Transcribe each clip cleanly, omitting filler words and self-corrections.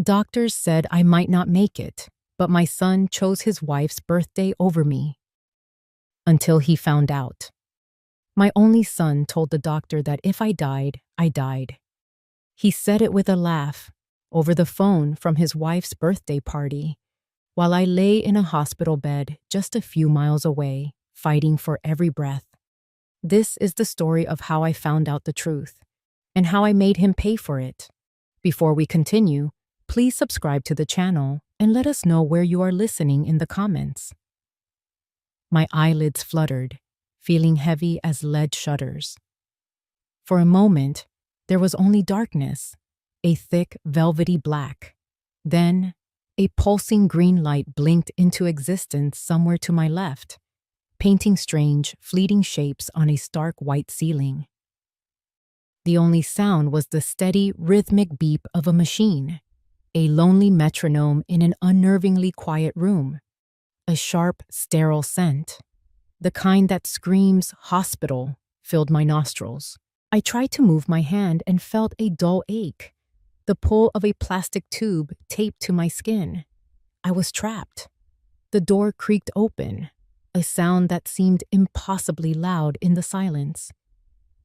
doctors said I might not make it, but my son chose his wife's birthday over me. Until he found out. My only son told the doctor that if I died, I died. He said it with a laugh, over the phone from his wife's birthday party, while I lay in a hospital bed just a few miles away, fighting for every breath. This is the story of how I found out the truth, and how I made him pay for it. Before we continue, please subscribe to the channel and let us know where you are listening in the comments. My eyelids fluttered, feeling heavy as lead shutters. For a moment, there was only darkness, a thick, velvety black. Then, a pulsing green light blinked into existence somewhere to my left, painting strange, fleeting shapes on a stark white ceiling. The only sound was the steady, rhythmic beep of a machine, a lonely metronome in an unnervingly quiet room, a sharp, sterile scent. The kind that screams hospital filled my nostrils. I tried to move my hand and felt a dull ache, the pull of a plastic tube taped to my skin. I was trapped. The door creaked open, a sound that seemed impossibly loud in the silence.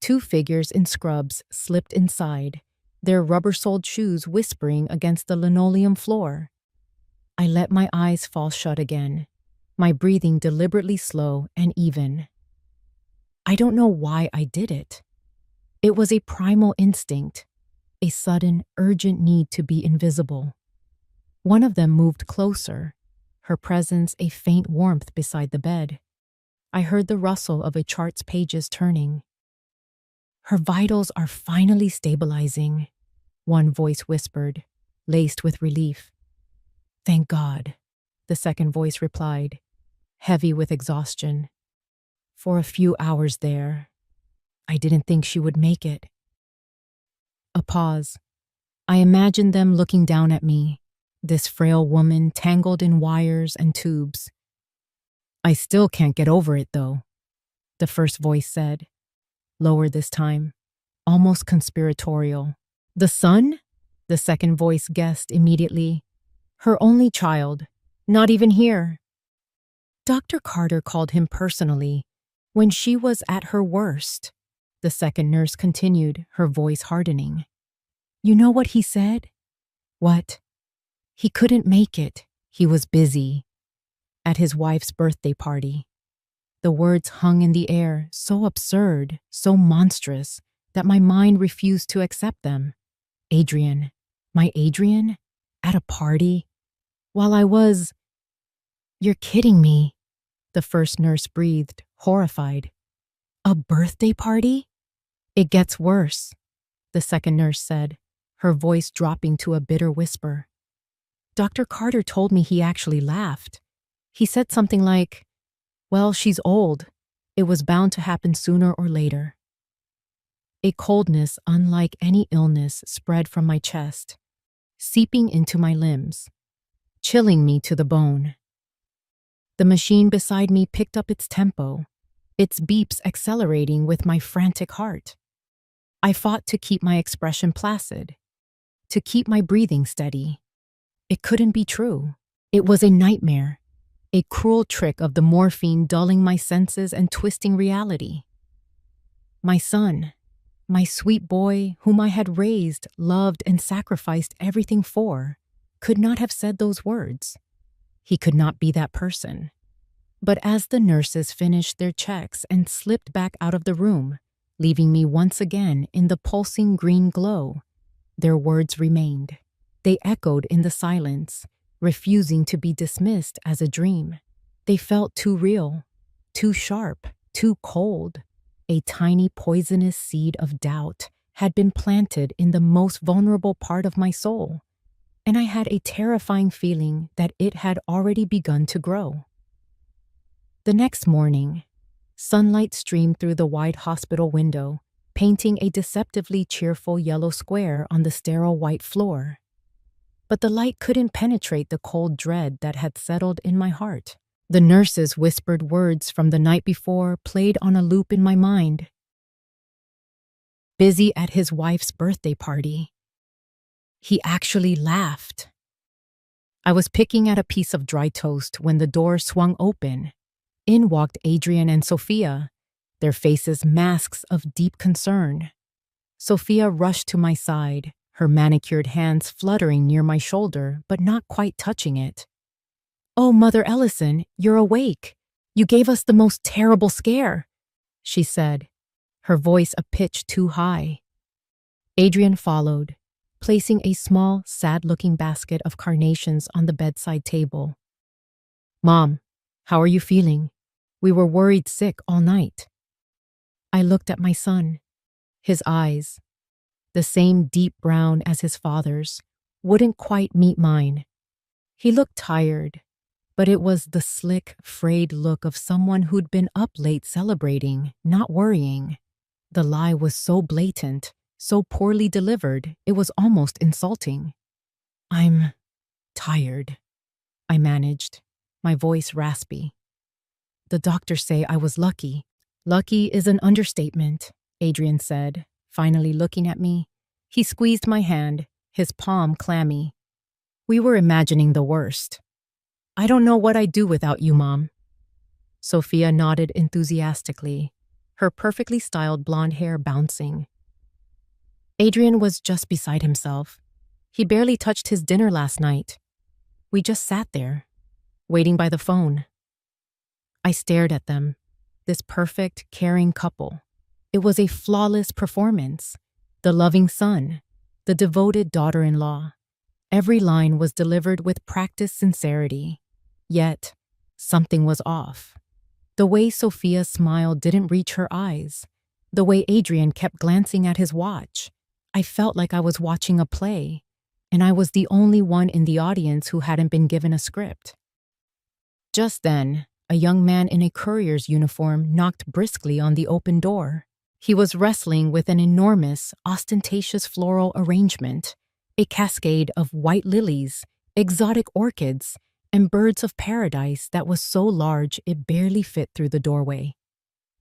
Two figures in scrubs slipped inside, their rubber-soled shoes whispering against the linoleum floor. I let my eyes fall shut again, my breathing deliberately slow and even. I don't know why I did it. It was a primal instinct, a sudden, urgent need to be invisible. One of them moved closer, her presence a faint warmth beside the bed. I heard the rustle of a chart's pages turning. "Her vitals are finally stabilizing," one voice whispered, laced with relief. "Thank God," the second voice replied, heavy with exhaustion. "For a few hours there, I didn't think she would make it." A pause. I imagined them looking down at me, this frail woman tangled in wires and tubes. "I still can't get over it, though," the first voice said, lower this time, almost conspiratorial. "The son?" the second voice guessed immediately. "Her only child, not even here." Dr. Carter called him personally when she was at her worst, the second nurse continued, her voice hardening. "You know what he said?" "What?" "He couldn't make it. He was busy." At his wife's birthday party. The words hung in the air, so absurd, so monstrous, that my mind refused to accept them. Adrian, my Adrian, at a party? While I was... "You're kidding me," the first nurse breathed, horrified. "A birthday party?" "It gets worse," the second nurse said, her voice dropping to a bitter whisper. "Dr. Carter told me he actually laughed. He said something like, 'Well, she's old. It was bound to happen sooner or later.'" A coldness unlike any illness spread from my chest, seeping into my limbs, chilling me to the bone. The machine beside me picked up its tempo, its beeps accelerating with my frantic heart. I fought to keep my expression placid, to keep my breathing steady. It couldn't be true. It was a nightmare, a cruel trick of the morphine dulling my senses and twisting reality. My son, my sweet boy whom I had raised, loved, and sacrificed everything for, could not have said those words. He could not be that person. But as the nurses finished their checks and slipped back out of the room, leaving me once again in the pulsing green glow, their words remained. They echoed in the silence, refusing to be dismissed as a dream. They felt too real, too sharp, too cold. A tiny poisonous seed of doubt had been planted in the most vulnerable part of my soul, and I had a terrifying feeling that it had already begun to grow. The next morning, sunlight streamed through the wide hospital window, painting a deceptively cheerful yellow square on the sterile white floor. But the light couldn't penetrate the cold dread that had settled in my heart. The nurse's whispered words from the night before played on a loop in my mind. Busy at his wife's birthday party. He actually laughed. I was picking at a piece of dry toast when the door swung open. In walked Adrian and Sophia, their faces masks of deep concern. Sophia rushed to my side, her manicured hands fluttering near my shoulder but not quite touching it. "Oh, Mother Ellison, you're awake. You gave us the most terrible scare," she said, her voice a pitch too high. Adrian followed, placing a small, sad-looking basket of carnations on the bedside table. "Mom, how are you feeling? We were worried sick all night." I looked at my son. His eyes, the same deep brown as his father's, wouldn't quite meet mine. He looked tired, but it was the slick, frayed look of someone who'd been up late celebrating, not worrying. The lie was so blatant, so poorly delivered, it was almost insulting. "I'm tired," I managed, my voice raspy. "The doctors say I was lucky." "Lucky is an understatement," Adrian said, finally looking at me. He squeezed my hand, his palm clammy. "We were imagining the worst. I don't know what I'd do without you, Mom." Sophia nodded enthusiastically, her perfectly styled blonde hair bouncing. Adrian was just beside himself. He barely touched his dinner last night. We just sat there, waiting by the phone. I stared at them, this perfect, caring couple. It was a flawless performance. The loving son, the devoted daughter-in-law. Every line was delivered with practiced sincerity. Yet, something was off. The way Sophia's smile didn't reach her eyes. The way Adrian kept glancing at his watch. I felt like I was watching a play, and I was the only one in the audience who hadn't been given a script. Just then, a young man in a courier's uniform knocked briskly on the open door. He was wrestling with an enormous, ostentatious floral arrangement, a cascade of white lilies, exotic orchids, and birds of paradise that was so large it barely fit through the doorway.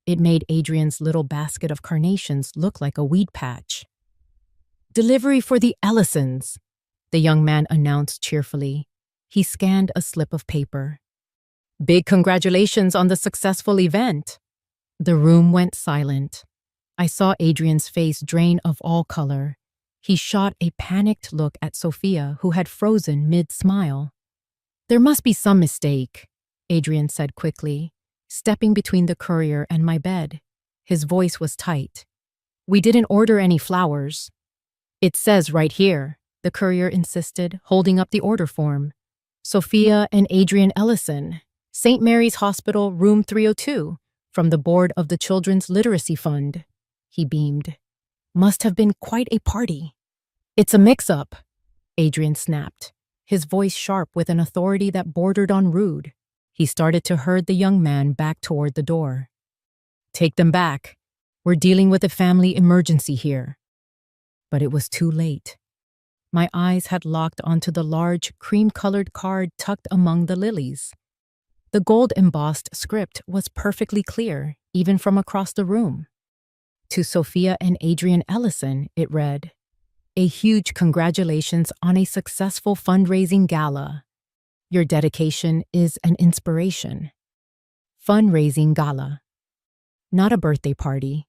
It made Adrian's little basket of carnations look like a weed patch. "Delivery for the Ellisons," the young man announced cheerfully. He scanned a slip of paper. "Big congratulations on the successful event." The room went silent. I saw Adrian's face drain of all color. He shot a panicked look at Sophia, who had frozen mid-smile. "There must be some mistake," Adrian said quickly, stepping between the courier and my bed. His voice was tight. "We didn't order any flowers." "It says right here," the courier insisted, holding up the order form. "Sophia and Adrian Ellison, St. Mary's Hospital, room 302, from the board of the Children's Literacy Fund." He beamed. "Must have been quite a party." "It's a mix-up," Adrian snapped, his voice sharp with an authority that bordered on rude. He started to herd the young man back toward the door. "Take them back. We're dealing with a family emergency here." But it was too late. My eyes had locked onto the large, cream-colored card tucked among the lilies. The gold-embossed script was perfectly clear, even from across the room. To Sophia and Adrian Ellison, it read, "A huge congratulations on a successful fundraising gala. Your dedication is an inspiration." Fundraising gala. Not a birthday party.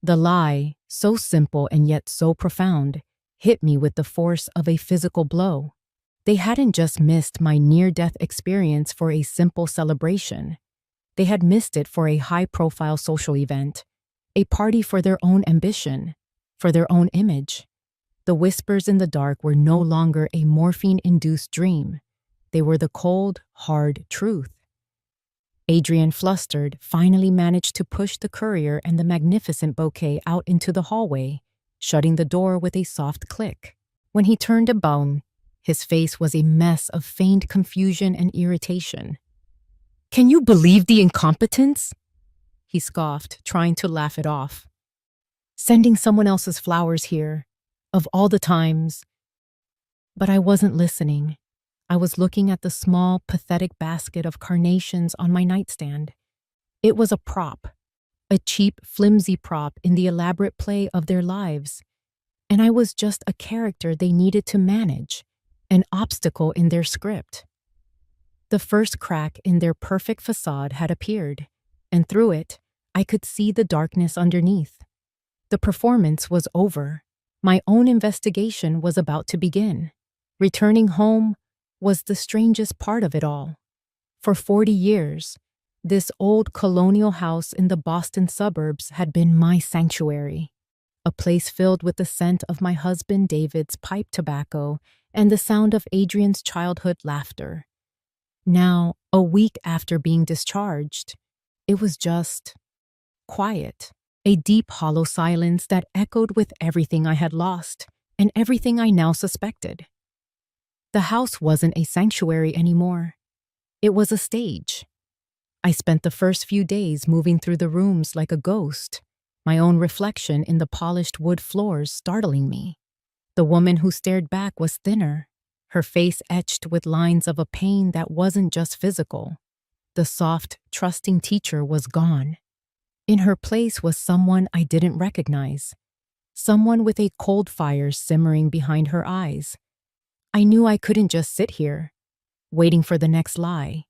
The lie, so simple and yet so profound, hit me with the force of a physical blow. They hadn't just missed my near-death experience for a simple celebration. They had missed it for a high-profile social event, a party for their own ambition, for their own image. The whispers in the dark were no longer a morphine-induced dream. They were the cold, hard truth. Adrian, flustered, finally managed to push the courier and the magnificent bouquet out into the hallway, shutting the door with a soft click. When he turned about, his face was a mess of feigned confusion and irritation. "Can you believe the incompetence?" he scoffed, trying to laugh it off. "Sending someone else's flowers here, of all the times." But I wasn't listening. I was looking at the small, pathetic basket of carnations on my nightstand. It was a prop, a cheap, flimsy prop in the elaborate play of their lives. And I was just a character they needed to manage, an obstacle in their script. The first crack in their perfect facade had appeared, and through it, I could see the darkness underneath. The performance was over. My own investigation was about to begin. Returning home was the strangest part of it all. For 40 years, this old colonial house in the Boston suburbs had been my sanctuary, a place filled with the scent of my husband David's pipe tobacco and the sound of Adrian's childhood laughter. Now, a week after being discharged, it was just quiet, a deep, hollow silence that echoed with everything I had lost and everything I now suspected. The house wasn't a sanctuary anymore. It was a stage. I spent the first few days moving through the rooms like a ghost, my own reflection in the polished wood floors startling me. The woman who stared back was thinner, her face etched with lines of a pain that wasn't just physical. The soft, trusting teacher was gone. In her place was someone I didn't recognize, someone with a cold fire simmering behind her eyes. I knew I couldn't just sit here, waiting for the next lie.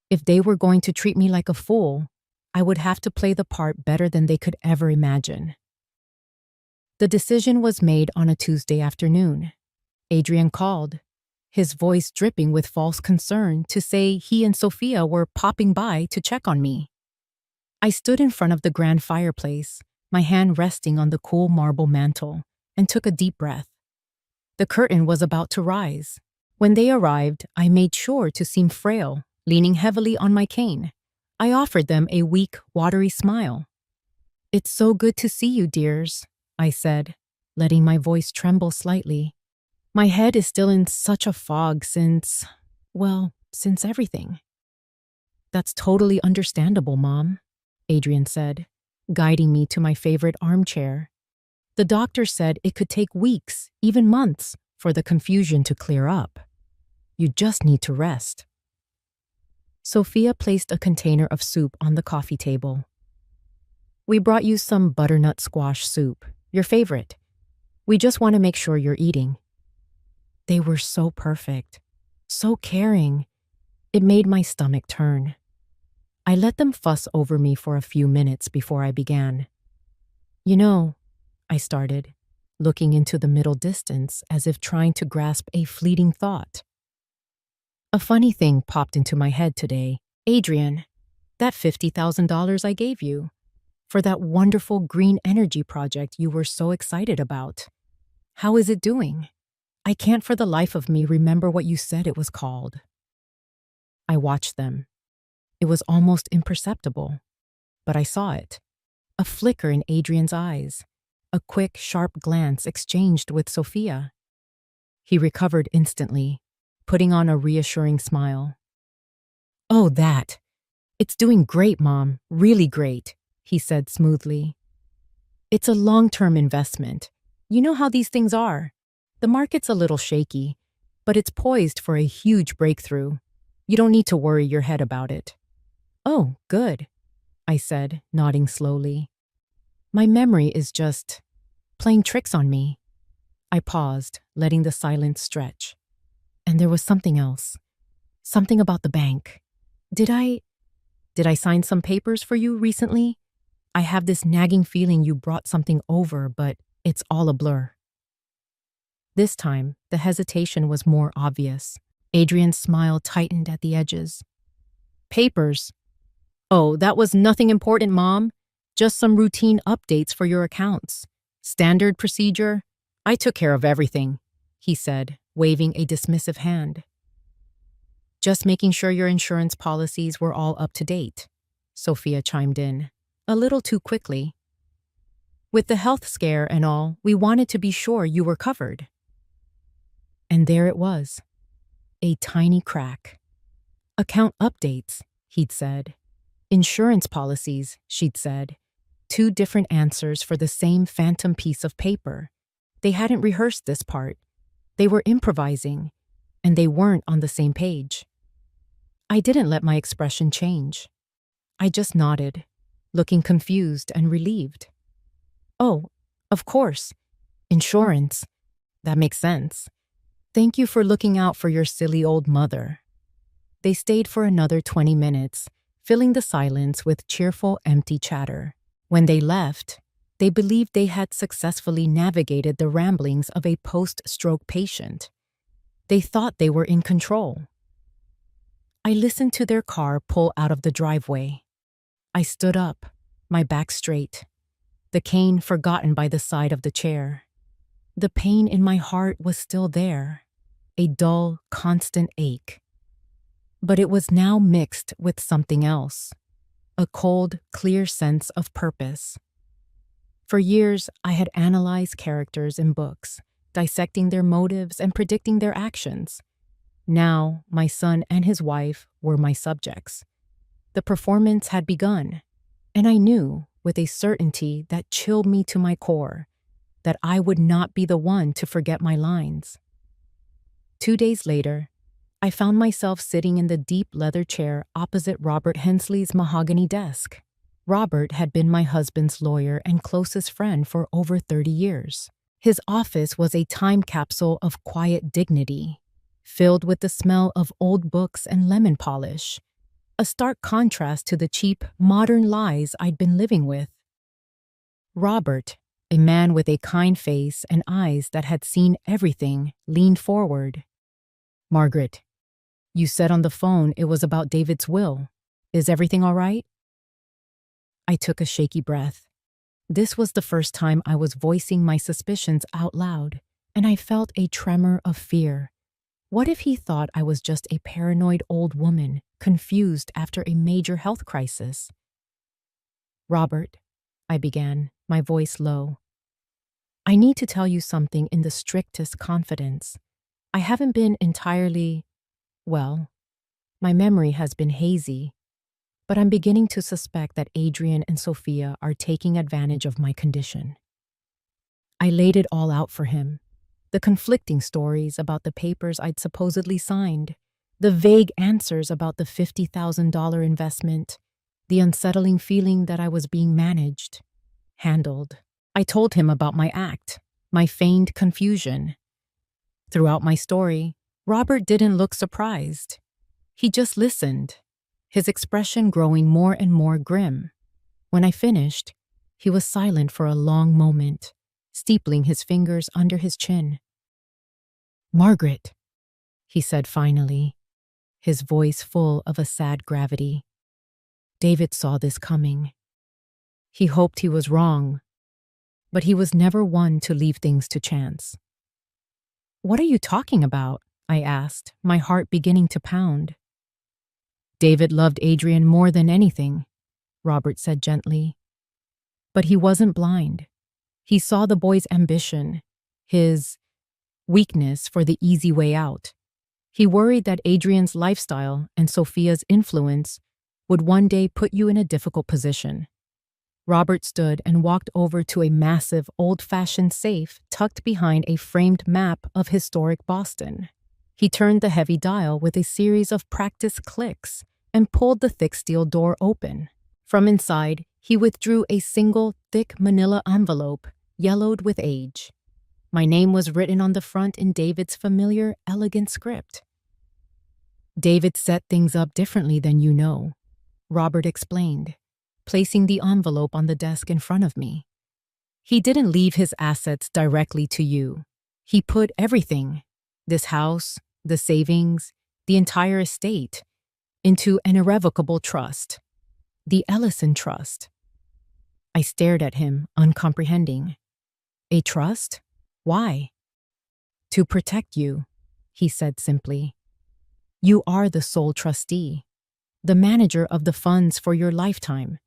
If they were going to treat me like a fool, I would have to play the part better than they could ever imagine. The decision was made on a Tuesday afternoon. Adrian called, his voice dripping with false concern, to say he and Sophia were popping by to check on me. I stood in front of the grand fireplace, my hand resting on the cool marble mantel, and took a deep breath. The curtain was about to rise. When they arrived, I made sure to seem frail, leaning heavily on my cane. I offered them a weak, watery smile. "It's so good to see you, dears," I said, letting my voice tremble slightly. My head is still in such a fog since everything. "That's totally understandable, Mom," Adrian said, guiding me to my favorite armchair. "The doctor said it could take weeks, even months, for the confusion to clear up. You just need to rest." Sophia placed a container of soup on the coffee table. "We brought you some butternut squash soup, your favorite. We just want to make sure you're eating." They were so perfect, so caring. It made my stomach turn. I let them fuss over me for a few minutes before I began. "You know," I started, looking into the middle distance as if trying to grasp a fleeting thought. "A funny thing popped into my head today. Adrian, that $50,000 I gave you for that wonderful green energy project you were so excited about. How is it doing? I can't for the life of me remember what you said it was called." I watched them. It was almost imperceptible, but I saw it. A flicker in Adrian's eyes, a quick, sharp glance exchanged with Sophia. He recovered instantly, putting on a reassuring smile. "Oh, that. It's doing great, Mom, really great," he said smoothly. "It's a long-term investment. You know how these things are. The market's a little shaky, but it's poised for a huge breakthrough. You don't need to worry your head about it." "Oh, good," I said, nodding slowly. "My memory is just playing tricks on me." I paused, letting the silence stretch. And there was something else. Something about the bank. Did I sign some papers for you recently? I have this nagging feeling you brought something over, but it's all a blur. This time, the hesitation was more obvious. Adrian's smile tightened at the edges. "Papers? Oh, that was nothing important, Mom. Just some routine updates for your accounts. Standard procedure. I took care of everything," he said, waving a dismissive hand. "Just making sure your insurance policies were all up to date," Sophia chimed in, a little too quickly. "With the health scare and all, we wanted to be sure you were covered." And there it was, a tiny crack. "Account updates," he'd said. "Insurance policies," she'd said. Two different answers for the same phantom piece of paper. They hadn't rehearsed this part. They were improvising, and they weren't on the same page. I didn't let my expression change. I just nodded, looking confused and relieved. "Oh, of course. Insurance. That makes sense. Thank you for looking out for your silly old mother." They stayed for another 20 minutes, filling the silence with cheerful, empty chatter. When they left, they believed they had successfully navigated the ramblings of a post-stroke patient. They thought they were in control. I listened to their car pull out of the driveway. I stood up, my back straight, the cane forgotten by the side of the chair. The pain in my heart was still there, a dull, constant ache. But it was now mixed with something else, a cold, clear sense of purpose. For years, I had analyzed characters in books, dissecting their motives and predicting their actions. Now, my son and his wife were my subjects. The performance had begun, and I knew, with a certainty that chilled me to my core, that I would not be the one to forget my lines. 2 days later, I found myself sitting in the deep leather chair opposite Robert Hensley's mahogany desk. Robert had been my husband's lawyer and closest friend for over 30 years. His office was a time capsule of quiet dignity, filled with the smell of old books and lemon polish, a stark contrast to the cheap, modern lies I'd been living with. Robert, a man with a kind face and eyes that had seen everything, leaned forward. "Margaret, you said on the phone it was about David's will. Is everything all right?" I took a shaky breath. This was the first time I was voicing my suspicions out loud, and I felt a tremor of fear. What if he thought I was just a paranoid old woman, confused after a major health crisis? "Robert," I began, my voice low, "I need to tell you something in the strictest confidence. I haven't been entirely, well, my memory has been hazy, but I'm beginning to suspect that Adrian and Sophia are taking advantage of my condition." I laid it all out for him. The conflicting stories about the papers I'd supposedly signed, the vague answers about the $50,000 investment, the unsettling feeling that I was being managed, handled. I told him about my act, my feigned confusion. Throughout my story, Robert didn't look surprised. He just listened, his expression growing more and more grim. When I finished, he was silent for a long moment, steepling his fingers under his chin. "Margaret," he said finally, his voice full of a sad gravity. "David saw this coming. He hoped he was wrong, but he was never one to leave things to chance." "What are you talking about?" I asked, my heart beginning to pound. "David loved Adrian more than anything," Robert said gently. "But he wasn't blind. He saw the boy's ambition, his weakness for the easy way out. He worried that Adrian's lifestyle and Sophia's influence would one day put you in a difficult position." Robert stood and walked over to a massive, old-fashioned safe tucked behind a framed map of historic Boston. He turned the heavy dial with a series of practiced clicks and pulled the thick steel door open. From inside, he withdrew a single, thick manila envelope, yellowed with age. My name was written on the front in David's familiar, elegant script. "David set things up differently than you know," Robert explained, placing the envelope on the desk in front of me. "He didn't leave his assets directly to you. He put everything, this house, the savings, the entire estate, into an irrevocable trust, the Ellison Trust." I stared at him, uncomprehending. "A trust? Why?" "To protect you," he said simply. "You are the sole trustee, the manager of the funds for your lifetime.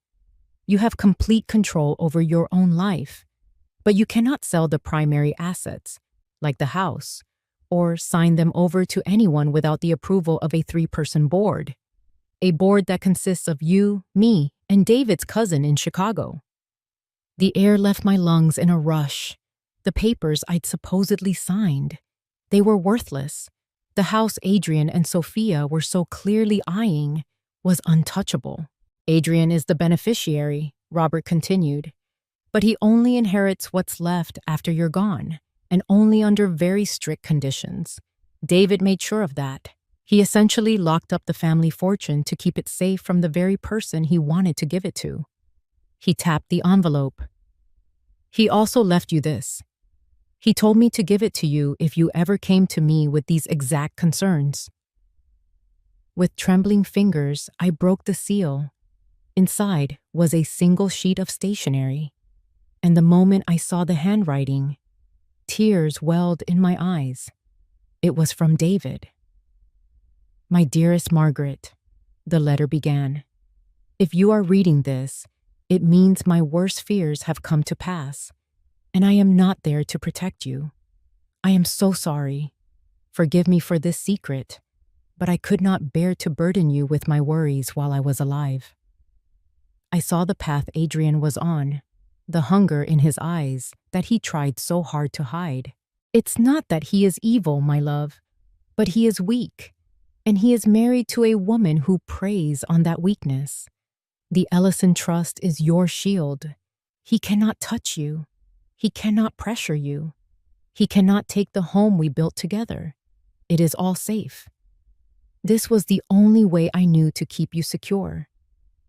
You have complete control over your own life, but you cannot sell the primary assets, like the house, or sign them over to anyone without the approval of a 3-person board. A board that consists of you, me, and David's cousin in Chicago." The air left my lungs in a rush. The papers I'd supposedly signed, they were worthless. The house Adrian and Sophia were so clearly eyeing was untouchable. "Adrian is the beneficiary," Robert continued, "but he only inherits what's left after you're gone, and only under very strict conditions. David made sure of that. He essentially locked up the family fortune to keep it safe from the very person he wanted to give it to. He tapped the envelope. He also left you this. He told me to give it to you if you ever came to me with these exact concerns. With trembling fingers, I broke the seal. Inside was a single sheet of stationery, and the moment I saw the handwriting, tears welled in my eyes. It was from David. My dearest Margaret, the letter began. If you are reading this, it means my worst fears have come to pass, and I am not there to protect you. I am so sorry. Forgive me for this secret, but I could not bear to burden you with my worries while I was alive. I saw the path Adrian was on, the hunger in his eyes that he tried so hard to hide. It's not that he is evil, my love, but he is weak, and he is married to a woman who preys on that weakness. The Ellison Trust is your shield. He cannot touch you. He cannot pressure you. He cannot take the home we built together. It is all safe. This was the only way I knew to keep you secure.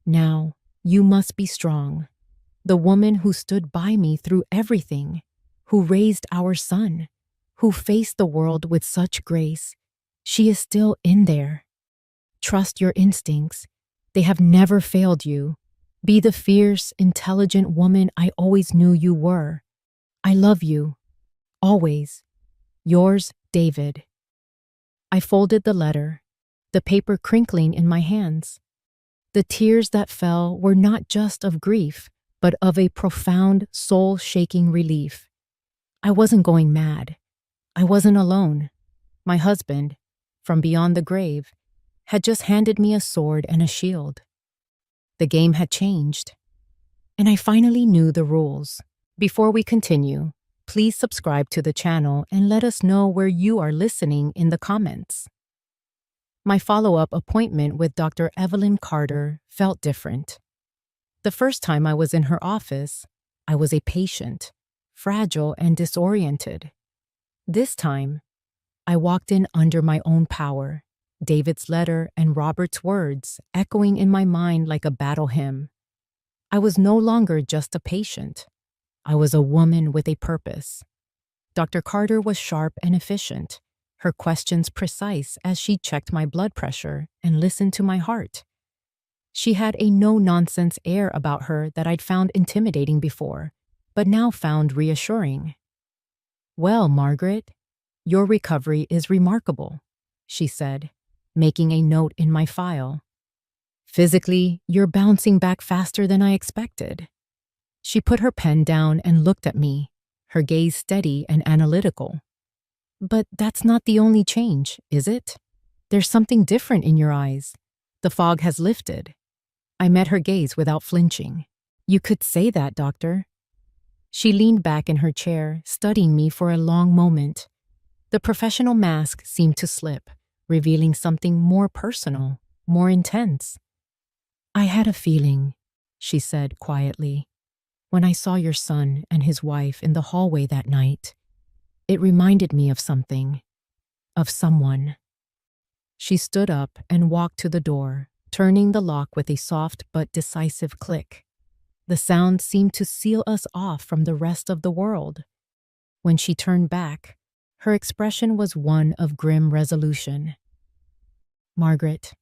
Now, you must be strong. The woman who stood by me through everything, who raised our son, who faced the world with such grace, she is still in there. Trust your instincts. They have never failed you. Be the fierce, intelligent woman I always knew you were. I love you. Always. Yours, David. I folded the letter, the paper crinkling in my hands. The tears that fell were not just of grief, but of a profound, soul-shaking relief. I wasn't going mad. I wasn't alone. My husband, from beyond the grave, had just handed me a sword and a shield. The game had changed, and I finally knew the rules. Before we continue, please subscribe to the channel and let us know where you are listening in the comments. My follow-up appointment with Dr. Evelyn Carter felt different. The first time I was in her office, I was a patient, fragile and disoriented. This time, I walked in under my own power, David's letter and Robert's words echoing in my mind like a battle hymn. I was no longer just a patient. I was a woman with a purpose. Dr. Carter was sharp and efficient, her questions precise as she checked my blood pressure and listened to my heart. She had a no-nonsense air about her that I'd found intimidating before, but now found reassuring. "Well, Margaret, your recovery is remarkable," she said, making a note in my file. "Physically, you're bouncing back faster than I expected." She put her pen down and looked at me, her gaze steady and analytical. "But that's not the only change, is it? There's something different in your eyes. The fog has lifted." I met her gaze without flinching. "You could say that, doctor." She leaned back in her chair, studying me for a long moment. The professional mask seemed to slip, revealing something more personal, more intense. "I had a feeling," she said quietly. "When I saw your son and his wife in the hallway that night, it reminded me of something, of someone." She stood up and walked to the door, turning the lock with a soft but decisive click. The sound seemed to seal us off from the rest of the world. When she turned back, her expression was one of grim resolution. "Margaret,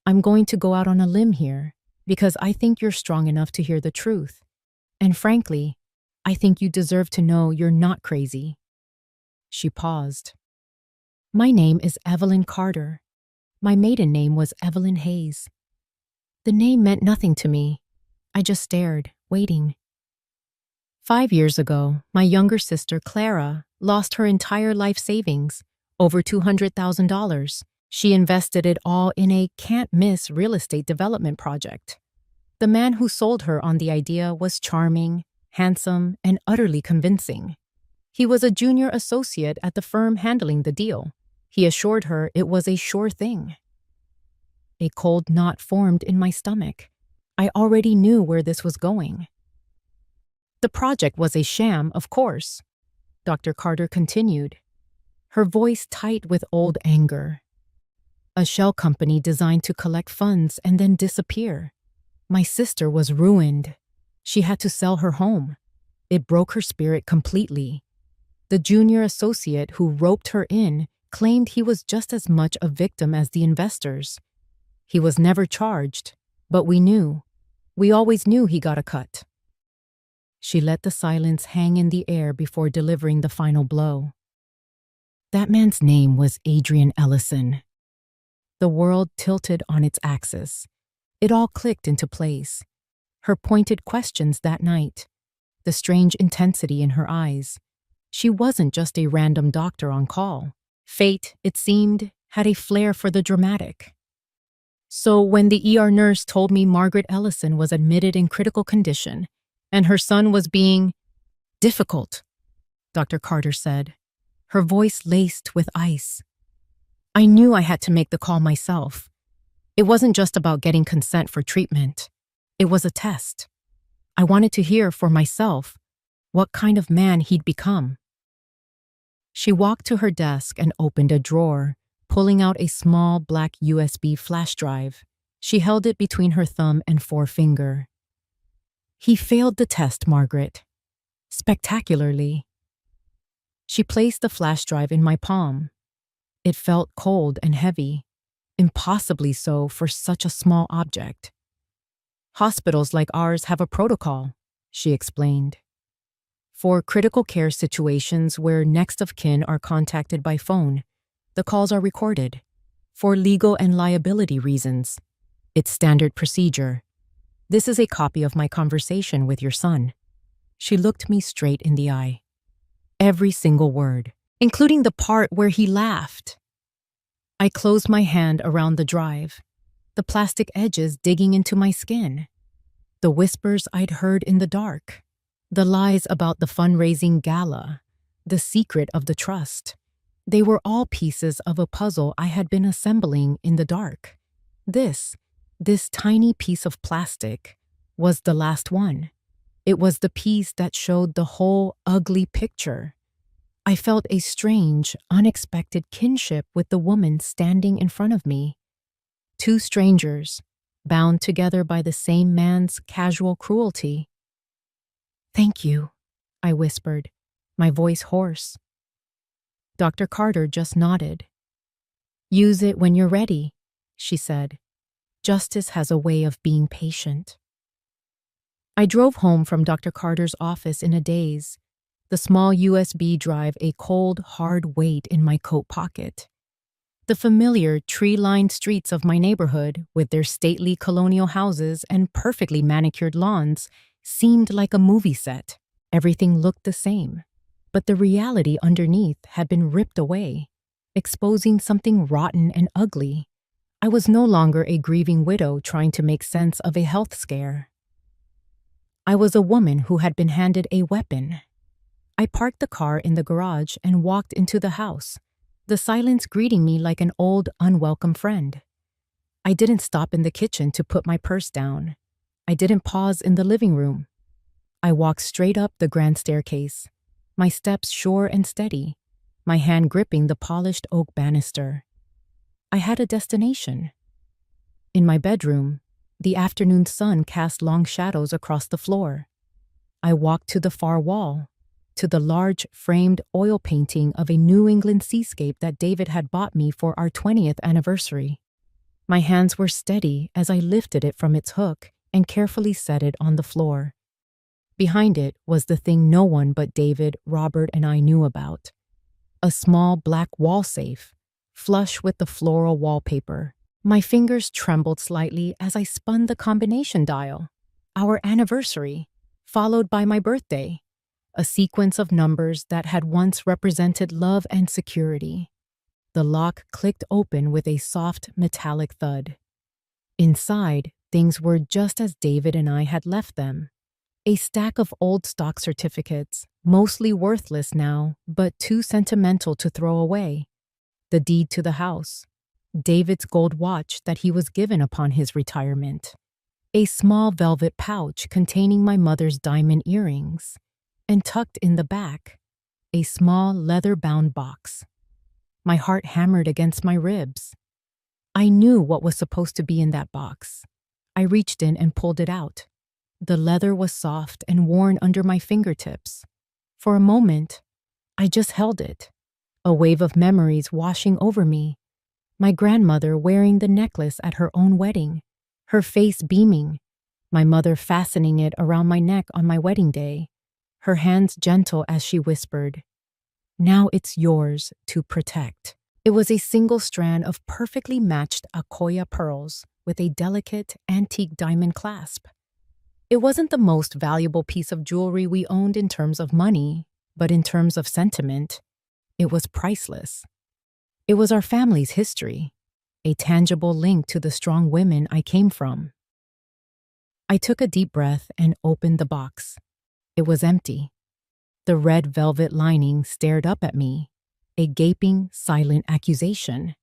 I'm going to go out on a limb here because I think you're strong enough to hear the truth. And frankly, I think you deserve to know you're not crazy." She paused. "My name is Evelyn Carter. My maiden name was Evelyn Hayes." The name meant nothing to me. I just stared, waiting. 5 years ago, my younger sister, Clara, lost her entire life savings, over $200,000. She invested it all in a can't-miss real estate development project. The man who sold her on the idea was charming, handsome, and utterly convincing. He was a junior associate at the firm handling the deal. He assured her it was a sure thing. A cold knot formed in my stomach. I already knew where this was going. "The project was a sham, of course," Dr. Carter continued. her voice tight with old anger. A shell company designed to collect funds and then disappear. My sister was ruined. She had to sell her home. It broke her spirit completely. The junior associate who roped her in claimed he was just as much a victim as the investors. He was never charged, but we knew. We always knew he got a cut. She let the silence hang in the air before delivering the final blow. That man's name was Adrian Ellison. The world tilted on its axis. It all clicked into place. Her pointed questions that night, the strange intensity in her eyes. She wasn't just a random doctor on call. Fate, it seemed, had a flair for the dramatic. So when the ER nurse told me Margaret Ellison was admitted in critical condition and her son was being difficult, Dr. Carter said, her voice laced with ice. I knew I had to make the call myself. It wasn't just about getting consent for treatment. It was a test. I wanted to hear for myself what kind of man he'd become. She walked to her desk and opened a drawer, pulling out a small black USB flash drive. She held it between her thumb and forefinger. He failed the test, Margaret. Spectacularly. She placed the flash drive in my palm. It felt cold and heavy, impossibly so for such a small object. Hospitals like ours have a protocol, she explained. For critical care situations where next of kin are contacted by phone, the calls are recorded. For legal and liability reasons, it's standard procedure. This is a copy of my conversation with your son. She looked me straight in the eye. Every single word, including the part where he laughed. I closed my hand around the drive, the plastic edges digging into my skin. The whispers I'd heard in the dark, the lies about the fundraising gala, the secret of the trust. They were all pieces of a puzzle I had been assembling in the dark. This tiny piece of plastic was the last one. It was the piece that showed the whole ugly picture. I felt a strange, unexpected kinship with the woman standing in front of me. Two strangers, bound together by the same man's casual cruelty. Thank you, I whispered, my voice hoarse. Dr. Carter just nodded. Use it when you're ready, she said. Justice has a way of being patient. I drove home from Dr. Carter's office in a daze, the small USB drive a cold, hard weight in my coat pocket. The familiar tree-lined streets of my neighborhood, with their stately colonial houses and perfectly manicured lawns, seemed like a movie set. Everything looked the same, but the reality underneath had been ripped away, exposing something rotten and ugly. I was no longer a grieving widow trying to make sense of a health scare. I was a woman who had been handed a weapon. I parked the car in the garage and walked into the house, the silence greeting me like an old, unwelcome friend. I didn't stop in the kitchen to put my purse down. I didn't pause in the living room. I walked straight up the grand staircase, my steps sure and steady, my hand gripping the polished oak banister. I had a destination. In my bedroom, the afternoon sun cast long shadows across the floor. I walked to the far wall, to the large framed oil painting of a New England seascape that David had bought me for our 20th anniversary. My hands were steady as I lifted it from its hook and carefully set it on the floor. Behind it was the thing no one but David, Robert, and I knew about. A small black wall safe, flush with the floral wallpaper. My fingers trembled slightly as I spun the combination dial. Our anniversary, followed by my birthday. A sequence of numbers that had once represented love and security. The lock clicked open with a soft metallic thud. Inside, things were just as David and I had left them. A stack of old stock certificates, mostly worthless now, but too sentimental to throw away. The deed to the house. David's gold watch that he was given upon his retirement. A small velvet pouch containing my mother's diamond earrings. And tucked in the back, a small leather-bound box. My heart hammered against my ribs. I knew what was supposed to be in that box. I reached in and pulled it out. The leather was soft and worn under my fingertips. For a moment, I just held it, a wave of memories washing over me. My grandmother wearing the necklace at her own wedding, her face beaming, my mother fastening it around my neck on my wedding day, her hands gentle as she whispered, "Now it's yours to protect." It was a single strand of perfectly matched Akoya pearls with a delicate antique diamond clasp. It wasn't the most valuable piece of jewelry we owned in terms of money, but in terms of sentiment, it was priceless. It was our family's history, a tangible link to the strong women I came from. I took a deep breath and opened the box. It was empty. The red velvet lining stared up at me, a gaping, silent accusation.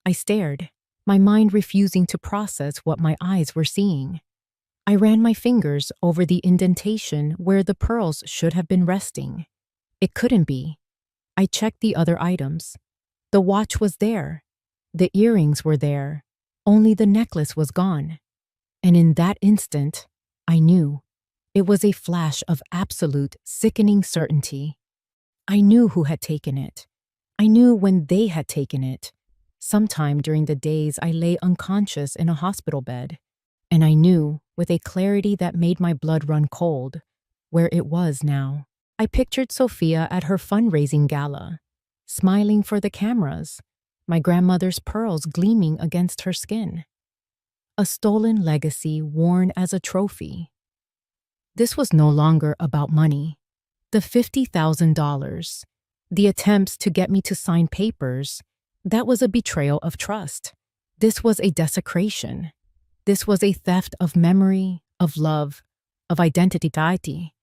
I stared, my mind refusing to process what my eyes were seeing. I ran my fingers over the indentation where the pearls should have been resting. It couldn't be. I checked the other items. The watch was there. The earrings were there. Only the necklace was gone. And in that instant, I knew. It was a flash of absolute, sickening certainty. I knew who had taken it. I knew when they had taken it, sometime during the days I lay unconscious in a hospital bed. And I knew, with a clarity that made my blood run cold, where it was now. I pictured Sophia at her fundraising gala, smiling for the cameras, my grandmother's pearls gleaming against her skin. A stolen legacy worn as a trophy. This was no longer about money. The $50,000, the attempts to get me to sign papers, that was a betrayal of trust. This was a desecration. This was a theft of memory, of love, of identity.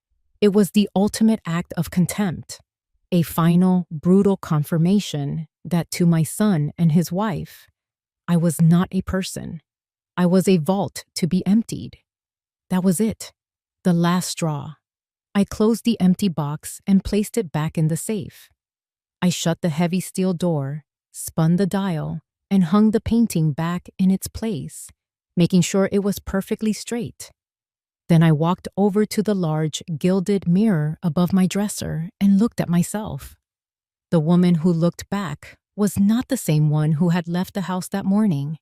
It was the ultimate act of contempt, a final, brutal confirmation that to my son and his wife, I was not a person. I was a vault to be emptied. That was it, the last straw. I closed the empty box and placed it back in the safe. I shut the heavy steel door, spun the dial, and hung the painting back in its place, making sure it was perfectly straight. Then I walked over to the large, gilded mirror above my dresser and looked at myself. The woman who looked back was not the same one who had left the house that morning.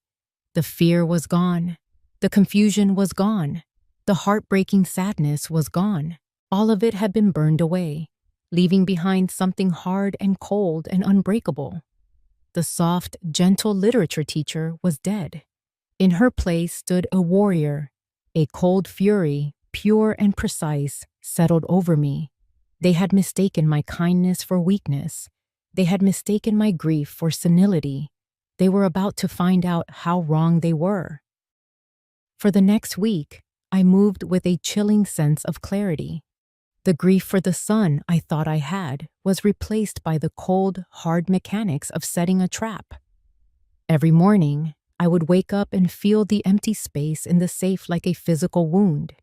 The fear was gone. The confusion was gone. The heartbreaking sadness was gone. All of it had been burned away, leaving behind something hard and cold and unbreakable. The soft, gentle literature teacher was dead. In her place stood a warrior. A cold fury, pure and precise, settled over me. They had mistaken my kindness for weakness. They had mistaken my grief for senility. They were about to find out how wrong they were. For the next week, I moved with a chilling sense of clarity. The grief for the son I thought I had was replaced by the cold, hard mechanics of setting a trap. Every morning, I would wake up and feel the empty space in the safe like a physical wound,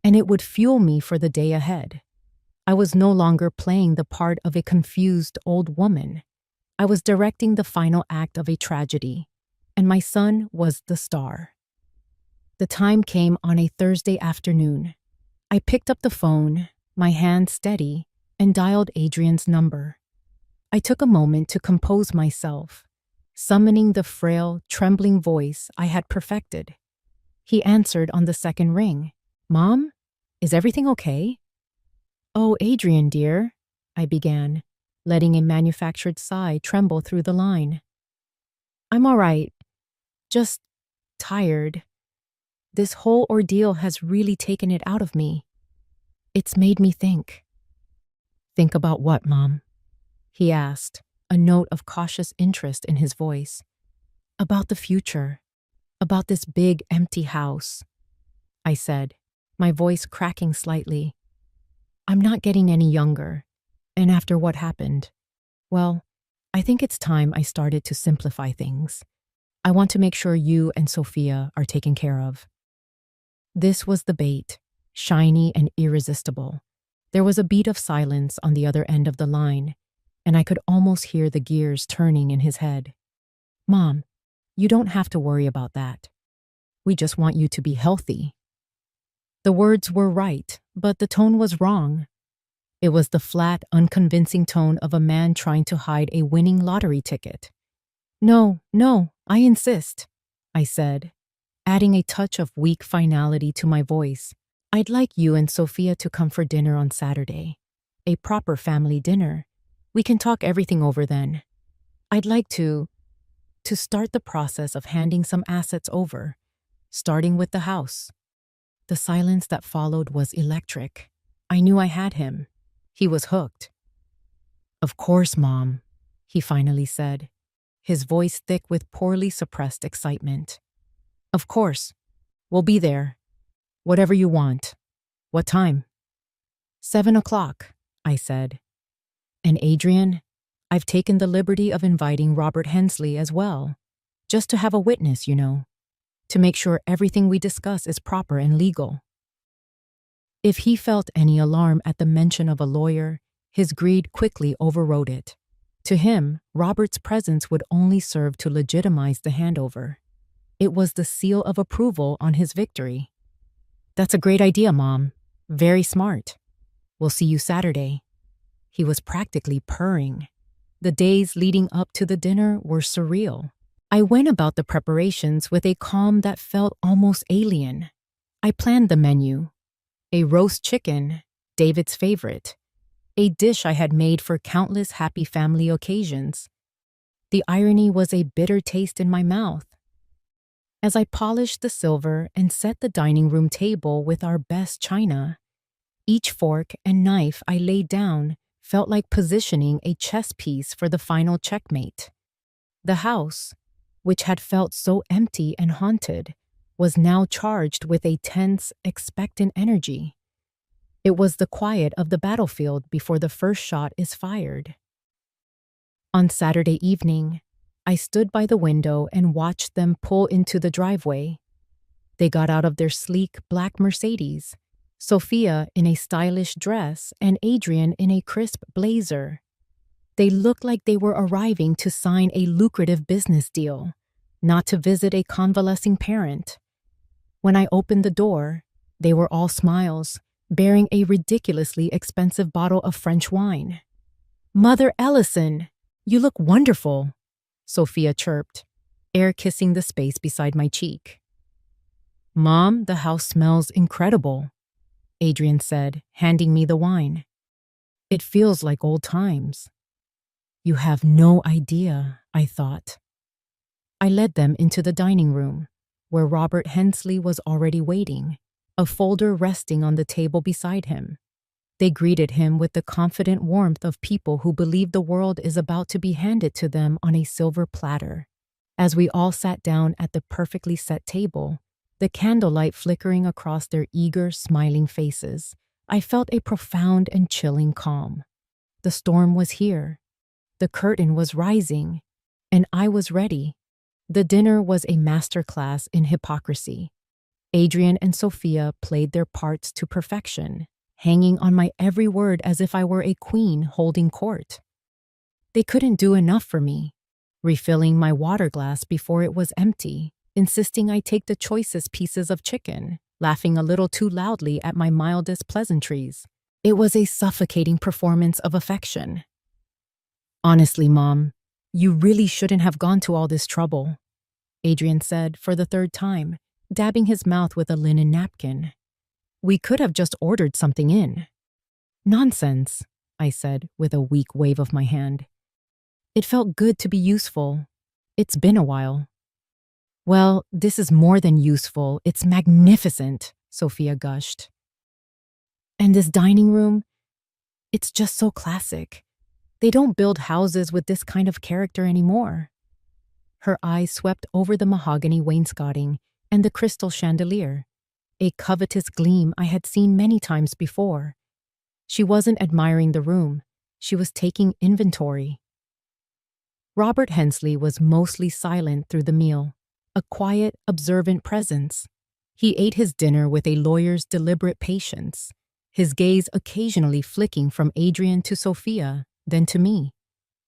and it would fuel me for the day ahead. I was no longer playing the part of a confused old woman. I was directing the final act of a tragedy, and my son was the star. The time came on a Thursday afternoon. I picked up the phone, my hand steady, and dialed Adrian's number. I took a moment to compose myself, summoning the frail, trembling voice I had perfected. He answered on the second ring. "Mom, is everything okay?" "Oh, Adrian, dear," I began, letting a manufactured sigh tremble through the line. "I'm all right. Just tired. This whole ordeal has really taken it out of me. It's made me think." "Think about what, Mom?" he asked, a note of cautious interest in his voice. "About the future. About this big, empty house," I said, my voice cracking slightly. "I'm not getting any younger, and after what happened, well, I think it's time I started to simplify things. I want to make sure you and Sophia are taken care of." This was the bait, shiny and irresistible. There was a beat of silence on the other end of the line, and I could almost hear the gears turning in his head. Mom, you don't have to worry about that. We just want you to be healthy. The words were right, but the tone was wrong. It was the flat, unconvincing tone of a man trying to hide a winning lottery ticket. No, I insist, I said, adding a touch of weak finality to my voice. I'd like you and Sophia to come for dinner on Saturday. A proper family dinner. We can talk everything over then. I'd like to start the process of handing some assets over, starting with the house. The silence that followed was electric. I knew I had him. He was hooked. Of course, Mom, he finally said, his voice thick with poorly suppressed excitement. Of course. We'll be there. Whatever you want. What time? 7 o'clock, I said. And Adrian, I've taken the liberty of inviting Robert Hensley as well, just to have a witness, to make sure everything we discuss is proper and legal. If he felt any alarm at the mention of a lawyer, his greed quickly overrode it. To him, Robert's presence would only serve to legitimize the handover. It was the seal of approval on his victory. That's a great idea, Mom. Very smart. We'll see you Saturday. He was practically purring. The days leading up to the dinner were surreal. I went about the preparations with a calm that felt almost alien. I planned the menu. A roast chicken, David's favorite. A dish I had made for countless happy family occasions. The irony was a bitter taste in my mouth. As I polished the silver and set the dining room table with our best china, each fork and knife I laid down felt like positioning a chess piece for the final checkmate. The house, which had felt so empty and haunted, was now charged with a tense, expectant energy. It was the quiet of the battlefield before the first shot is fired. On Saturday evening, I stood by the window and watched them pull into the driveway. They got out of their sleek black Mercedes, Sophia in a stylish dress and Adrian in a crisp blazer. They looked like they were arriving to sign a lucrative business deal, not to visit a convalescing parent. When I opened the door, they were all smiles, bearing a ridiculously expensive bottle of French wine. Mother Ellison, you look wonderful, Sophia chirped, air kissing the space beside my cheek. Mom, the house smells incredible, Adrian said, handing me the wine. It feels like old times. You have no idea, I thought. I led them into the dining room, where Robert Hensley was already waiting, a folder resting on the table beside him. They greeted him with the confident warmth of people who believe the world is about to be handed to them on a silver platter. As we all sat down at the perfectly set table, the candlelight flickering across their eager, smiling faces, I felt a profound and chilling calm. The storm was here. The curtain was rising, and I was ready. The dinner was a masterclass in hypocrisy. Adrian and Sophia played their parts to perfection, hanging on my every word as if I were a queen holding court. They couldn't do enough for me, refilling my water glass before it was empty, insisting I take the choicest pieces of chicken, laughing a little too loudly at my mildest pleasantries. It was a suffocating performance of affection. Honestly, Mom, you really shouldn't have gone to all this trouble, Adrian said for the third time, dabbing his mouth with a linen napkin. We could have just ordered something in. Nonsense, I said with a weak wave of my hand. It felt good to be useful. It's been a while. Well, this is more than useful. It's magnificent, Sophia gushed. And this dining room, it's just so classic. They don't build houses with this kind of character anymore. Her eyes swept over the mahogany wainscoting and the crystal chandelier, a covetous gleam I had seen many times before. She wasn't admiring the room. She was taking inventory. Robert Hensley was mostly silent through the meal, a quiet, observant presence. He ate his dinner with a lawyer's deliberate patience, his gaze occasionally flicking from Adrian to Sophia, then to me.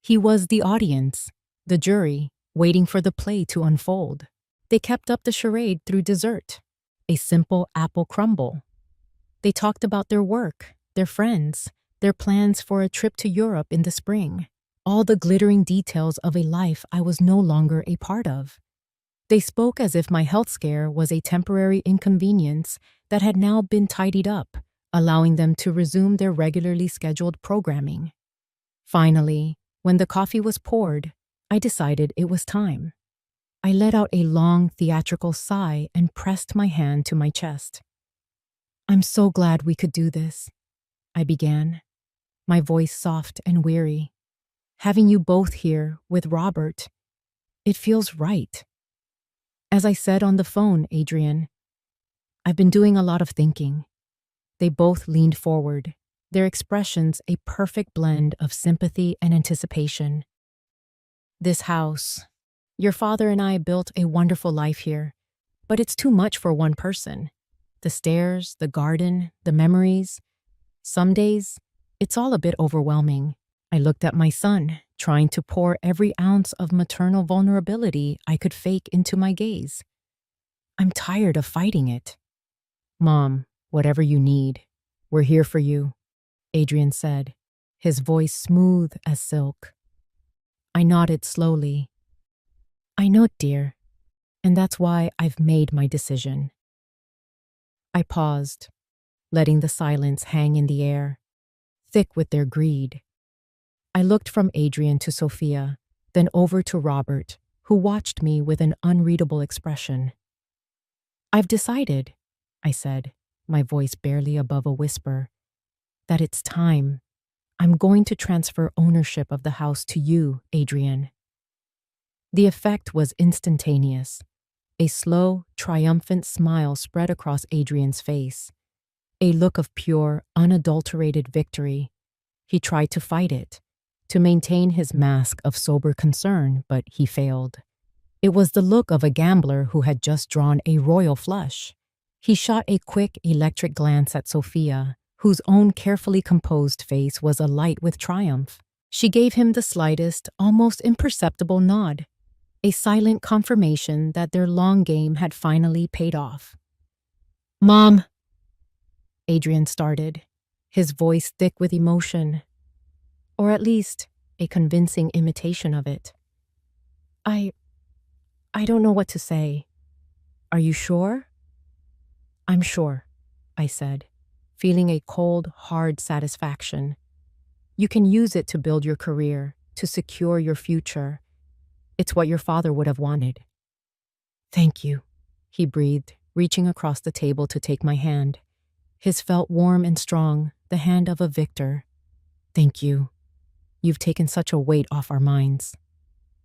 He was the audience, the jury, waiting for the play to unfold. They kept up the charade through dessert, a simple apple crumble. They talked about their work, their friends, their plans for a trip to Europe in the spring, all the glittering details of a life I was no longer a part of. They spoke as if my health scare was a temporary inconvenience that had now been tidied up, allowing them to resume their regularly scheduled programming. Finally, when the coffee was poured, I decided it was time. I let out a long theatrical sigh and pressed my hand to my chest. "I'm so glad we could do this," I began, my voice soft and weary. "Having you both here with Robert, it feels right." As I said on the phone, Adrian, "I've been doing a lot of thinking." They both leaned forward, their expressions a perfect blend of sympathy and anticipation. "This house, your father and I built a wonderful life here, but it's too much for one person. The stairs, the garden, the memories. Some days, it's all a bit overwhelming." I looked at my son, trying to pour every ounce of maternal vulnerability I could fake into my gaze. "I'm tired of fighting it." "Mom, whatever you need, we're here for you," Adrian said, his voice smooth as silk. I nodded slowly. "I know, dear, and that's why I've made my decision." I paused, letting the silence hang in the air, thick with their greed. I looked from Adrian to Sophia, then over to Robert, who watched me with an unreadable expression. "I've decided," I said, my voice barely above a whisper, "that it's time. I'm going to transfer ownership of the house to you, Adrian." The effect was instantaneous. A slow, triumphant smile spread across Adrian's face, a look of pure, unadulterated victory. He tried to fight it, to maintain his mask of sober concern, but he failed. It was the look of a gambler who had just drawn a royal flush. He shot a quick, electric glance at Sophia, whose own carefully composed face was alight with triumph. She gave him the slightest, almost imperceptible nod, a silent confirmation that their long game had finally paid off. "Mom," Adrian started, his voice thick with emotion, or at least a convincing imitation of it. I don't know what to say. Are you sure?" "I'm sure," I said, feeling a cold, hard satisfaction. "You can use it to build your career, to secure your future. It's what your father would have wanted." "Thank you," he breathed, reaching across the table to take my hand. His felt warm and strong, the hand of a victor. "Thank you. You've taken such a weight off our minds."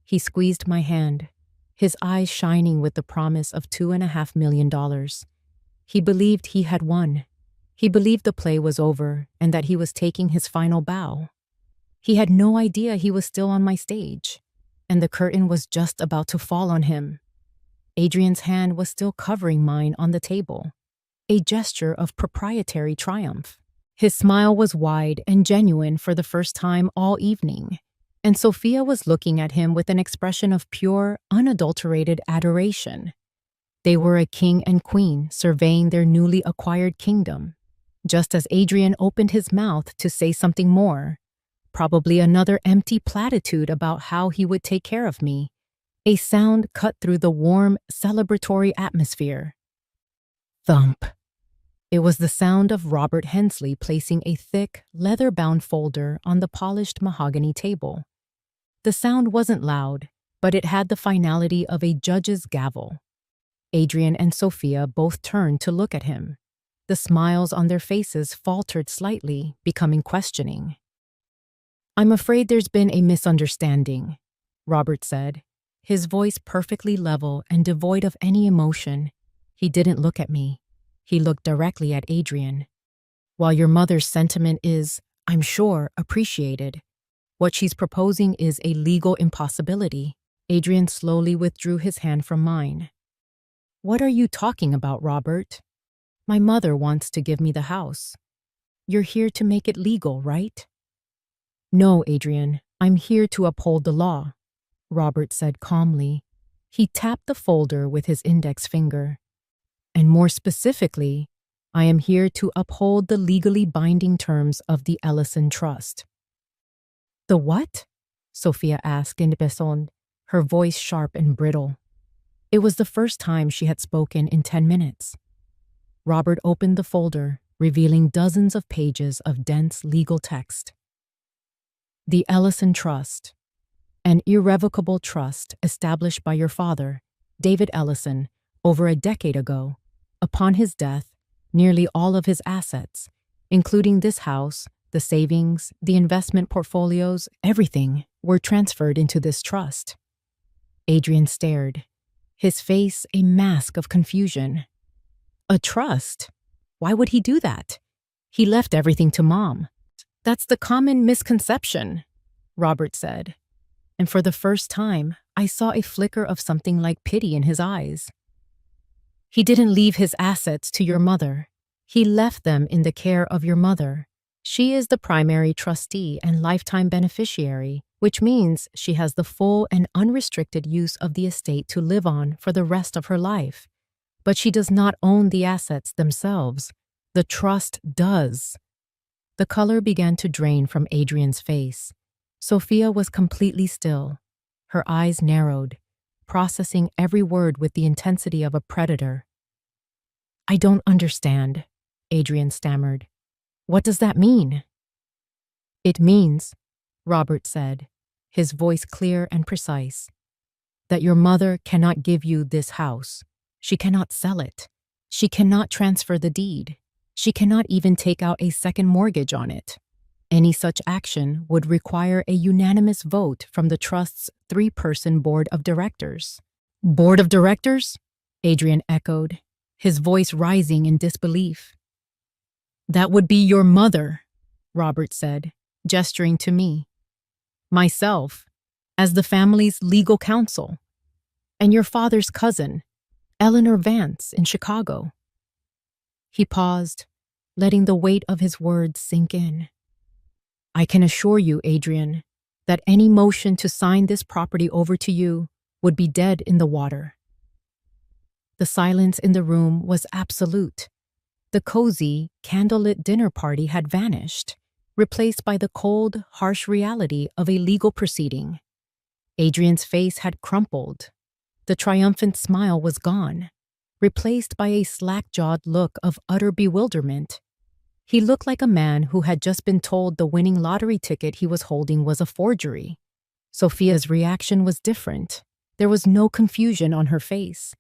He squeezed my hand, his eyes shining with the promise of $2.5 million. He believed he had won. He believed the play was over and that he was taking his final bow. He had no idea he was still on my stage, and the curtain was just about to fall on him. Adrian's hand was still covering mine on the table, a gesture of proprietary triumph. His smile was wide and genuine for the first time all evening, and Sophia was looking at him with an expression of pure, unadulterated adoration. They were a king and queen surveying their newly acquired kingdom. Just as Adrian opened his mouth to say something more, probably another empty platitude about how he would take care of me, a sound cut through the warm, celebratory atmosphere. Thump. It was the sound of Robert Hensley placing a thick, leather-bound folder on the polished mahogany table. The sound wasn't loud, but it had the finality of a judge's gavel. Adrian and Sophia both turned to look at him. The smiles on their faces faltered slightly, becoming questioning. "I'm afraid there's been a misunderstanding," Robert said, his voice perfectly level and devoid of any emotion. He didn't look at me. He looked directly at Adrian. "While your mother's sentiment is, I'm sure, appreciated, what she's proposing is a legal impossibility." Adrian slowly withdrew his hand from mine. "What are you talking about, Robert? My mother wants to give me the house. You're here to make it legal, right?" "No, Adrian, I'm here to uphold the law, Robert said calmly. He tapped the folder with his index finger. And more specifically, I am here to uphold the legally binding terms of the Ellison Trust. The what? Sophia asked in Besson, her voice sharp and brittle. It was the first time she had spoken in 10 minutes. Robert opened the folder, revealing dozens of pages of dense legal text. The Ellison Trust, an irrevocable trust established by your father, David Ellison, over a decade ago. Upon his death, nearly all of his assets, including this house, the savings, the investment portfolios, everything, were transferred into this trust. Adrian stared, his face a mask of confusion. A trust? Why would he do that? He left everything to Mom. That's the common misconception, Robert said. And for the first time, I saw a flicker of something like pity in his eyes. He didn't leave his assets to your mother. He left them in the care of your mother. She is the primary trustee and lifetime beneficiary, which means she has the full and unrestricted use of the estate to live on for the rest of her life. But she does not own the assets themselves. The trust does. The color began to drain from Adrian's face. Sophia was completely still. Her eyes narrowed, processing every word with the intensity of a predator. I don't understand, Adrian stammered. What does that mean? It means, Robert said, his voice clear and precise, that your mother cannot give you this house. She cannot sell it. She cannot transfer the deed. She cannot even take out a second mortgage on it. Any such action would require a unanimous vote from the trust's 3-person board of directors. Board of directors? Adrian echoed, his voice rising in disbelief. That would be your mother, Robert said, gesturing to me. Myself, as the family's legal counsel, and your father's cousin, Eleanor Vance, in Chicago. He paused, letting the weight of his words sink in. I can assure you, Adrian, that any motion to sign this property over to you would be dead in the water. The silence in the room was absolute. The cozy, candlelit dinner party had vanished, replaced by the cold, harsh reality of a legal proceeding. Adrian's face had crumpled. The triumphant smile was gone, replaced by a slack-jawed look of utter bewilderment. He looked like a man who had just been told the winning lottery ticket he was holding was a forgery. Sophia's reaction was different. There was no confusion on her face.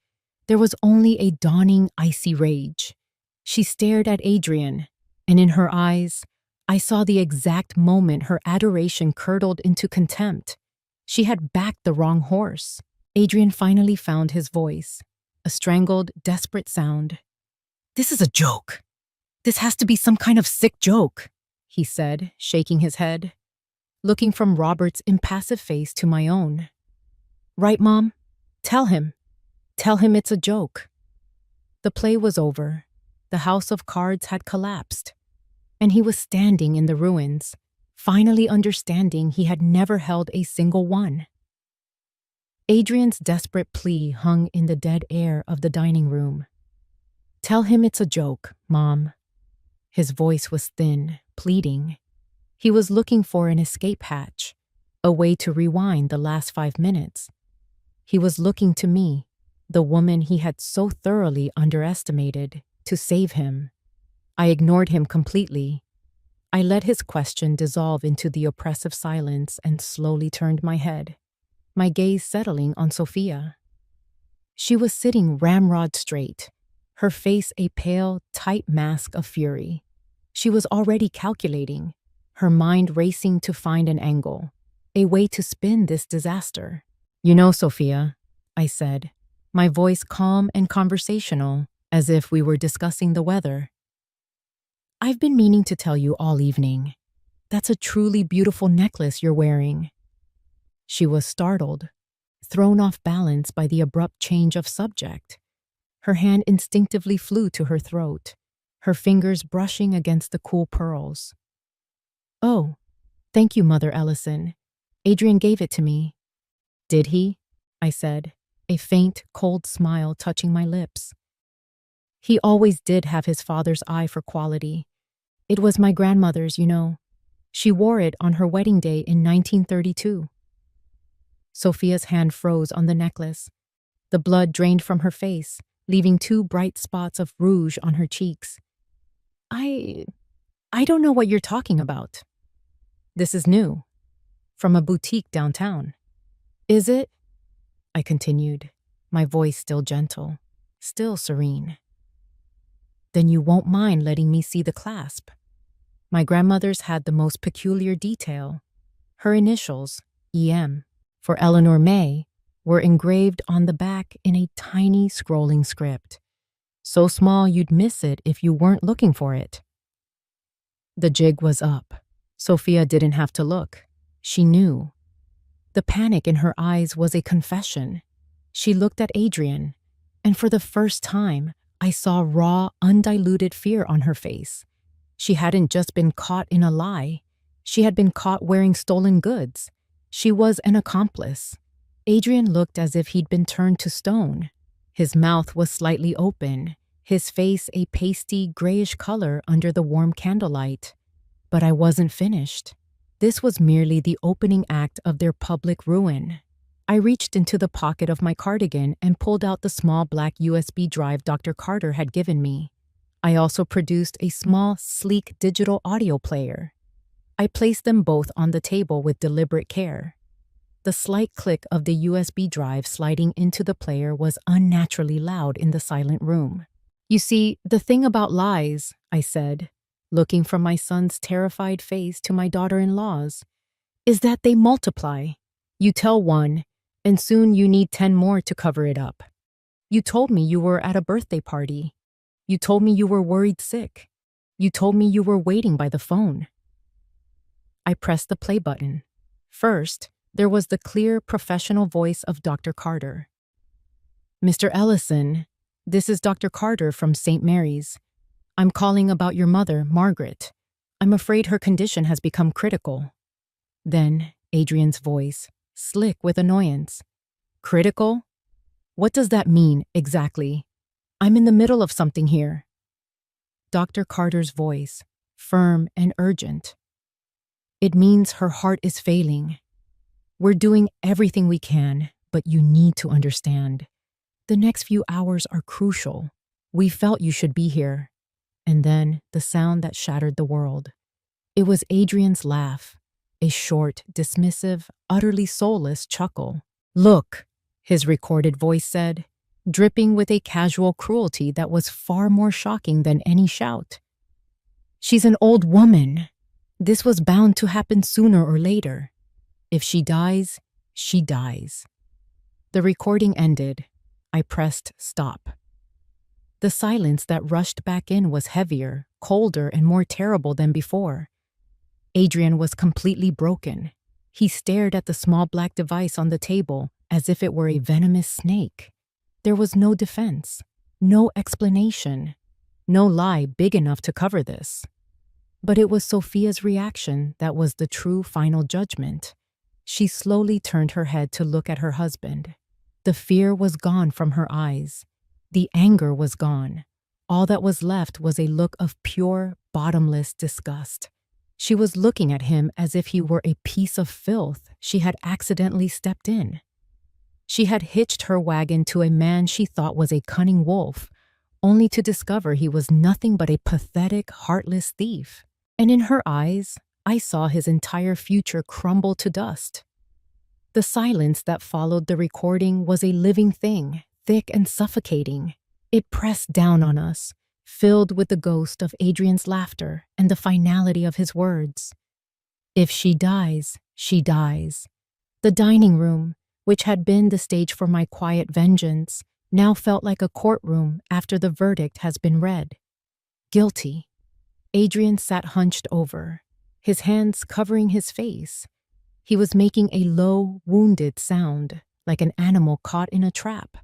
There was only a dawning icy rage. She stared at Adrian, and in her eyes, I saw the exact moment her adoration curdled into contempt. She had backed the wrong horse. Adrian finally found his voice, a strangled, desperate sound. This is a joke. This has to be some kind of sick joke, he said, shaking his head, looking from Robert's impassive face to my own. Right, Mom? Tell him. Tell him it's a joke. The play was over. The house of cards had collapsed, and he was standing in the ruins, finally understanding he had never held a single one. Adrian's desperate plea hung in the dead air of the dining room. Tell him it's a joke, Mom. His voice was thin, pleading. He was looking for an escape hatch, a way to rewind the last 5 minutes. He was looking to me, the woman he had so thoroughly underestimated, to save him. I ignored him completely. I let his question dissolve into the oppressive silence and slowly turned my head, my gaze settling on Sophia. She was sitting ramrod straight, her face a pale, tight mask of fury. She was already calculating, her mind racing to find an angle, a way to spin this disaster. You know, Sophia, I said, my voice calm and conversational, as if we were discussing the weather. I've been meaning to tell you all evening. That's a truly beautiful necklace you're wearing. She was startled, thrown off balance by the abrupt change of subject. Her hand instinctively flew to her throat, her fingers brushing against the cool pearls. Oh, thank you, Mother Ellison. Adrian gave it to me. Did he? I said, a faint, cold smile touching my lips. He always did have his father's eye for quality. It was my grandmother's, you know. She wore it on her wedding day in 1932. Sophia's hand froze on the necklace. The blood drained from her face, leaving 2 bright spots of rouge on her cheeks. I don't know what you're talking about. This is new. From a boutique downtown. Is it? I continued, my voice still gentle, still serene. Then you won't mind letting me see the clasp. My grandmother's had the most peculiar detail. Her initials, EM, for Eleanor May, were engraved on the back in a tiny scrolling script. So small you'd miss it if you weren't looking for it. The jig was up. Sophia didn't have to look. She knew. The panic in her eyes was a confession. She looked at Adrian, and for the first time, I saw raw, undiluted fear on her face. She hadn't just been caught in a lie. She had been caught wearing stolen goods. She was an accomplice. Adrian looked as if he'd been turned to stone. His mouth was slightly open, his face a pasty, grayish color under the warm candlelight. But I wasn't finished. This was merely the opening act of their public ruin. I reached into the pocket of my cardigan and pulled out the small black USB drive Dr. Carter had given me. I also produced a small, sleek digital audio player. I placed them both on the table with deliberate care. The slight click of the USB drive sliding into the player was unnaturally loud in the silent room. You see, the thing about lies, I said, looking from my son's terrified face to my daughter-in-law's, is that they multiply. You tell one, and soon you need 10 more to cover it up. You told me you were at a birthday party. You told me you were worried sick. You told me you were waiting by the phone. I pressed the play button. First, there was the clear, professional voice of Dr. Carter. Mr. Ellison, this is Dr. Carter from St. Mary's. I'm calling about your mother, Margaret. I'm afraid her condition has become critical. Then, Adrian's voice, slick with annoyance. Critical? What does that mean, exactly? I'm in the middle of something here. Dr. Carter's voice, firm and urgent. It means her heart is failing. We're doing everything we can, but you need to understand. The next few hours are crucial. We felt you should be here. And then the sound that shattered the world. It was Adrian's laugh, a short, dismissive, utterly soulless chuckle. Look, his recorded voice said, dripping with a casual cruelty that was far more shocking than any shout. She's an old woman. This was bound to happen sooner or later. If she dies, she dies. The recording ended. I pressed stop. The silence that rushed back in was heavier, colder, and more terrible than before. Adrian was completely broken. He stared at the small black device on the table as if it were a venomous snake. There was no defense, no explanation, no lie big enough to cover this. But it was Sophia's reaction that was the true final judgment. She slowly turned her head to look at her husband. The fear was gone from her eyes. The anger was gone. All that was left was a look of pure, bottomless disgust. She was looking at him as if he were a piece of filth she had accidentally stepped in. She had hitched her wagon to a man she thought was a cunning wolf, only to discover he was nothing but a pathetic, heartless thief. And in her eyes, I saw his entire future crumble to dust. The silence that followed the recording was a living thing, thick and suffocating. It pressed down on us, filled with the ghost of Adrian's laughter and the finality of his words. If she dies, she dies. The dining room, which had been the stage for my quiet vengeance, now felt like a courtroom after the verdict has been read. Guilty. Adrian sat hunched over, his hands covering his face. He was making a low, wounded sound, like an animal caught in a trap.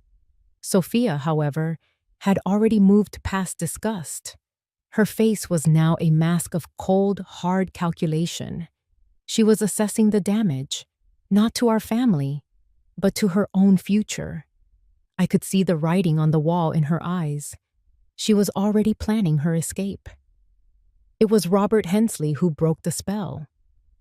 Sophia, however, had already moved past disgust. Her face was now a mask of cold, hard calculation. She was assessing the damage, not to our family, but to her own future. I could see the writing on the wall in her eyes. She was already planning her escape. It was Robert Hensley who broke the spell.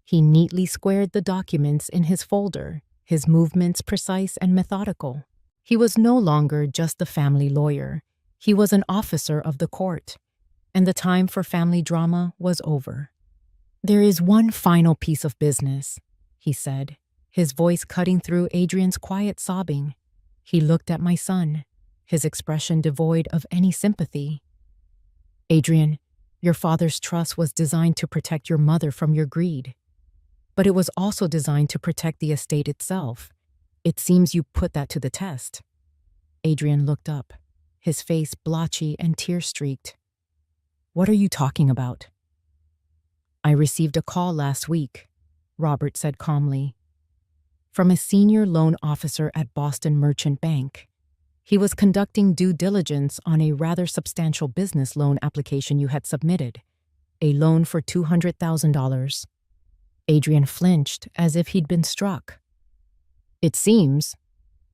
He neatly squared the documents in his folder, his movements precise and methodical. He was no longer just the family lawyer. He was an officer of the court, and the time for family drama was over. "There is one final piece of business," he said, his voice cutting through Adrian's quiet sobbing. He looked at my son, his expression devoid of any sympathy. "Adrian, your father's trust was designed to protect your mother from your greed. But it was also designed to protect the estate itself. It seems you put that to the test." Adrian looked up, his face blotchy and tear-streaked. "What are you talking about?" "I received a call last week," Robert said calmly, "from a senior loan officer at Boston Merchant Bank. He was conducting due diligence on a rather substantial business loan application you had submitted, a loan for $200,000. Adrian flinched as if he'd been struck. "It seems,"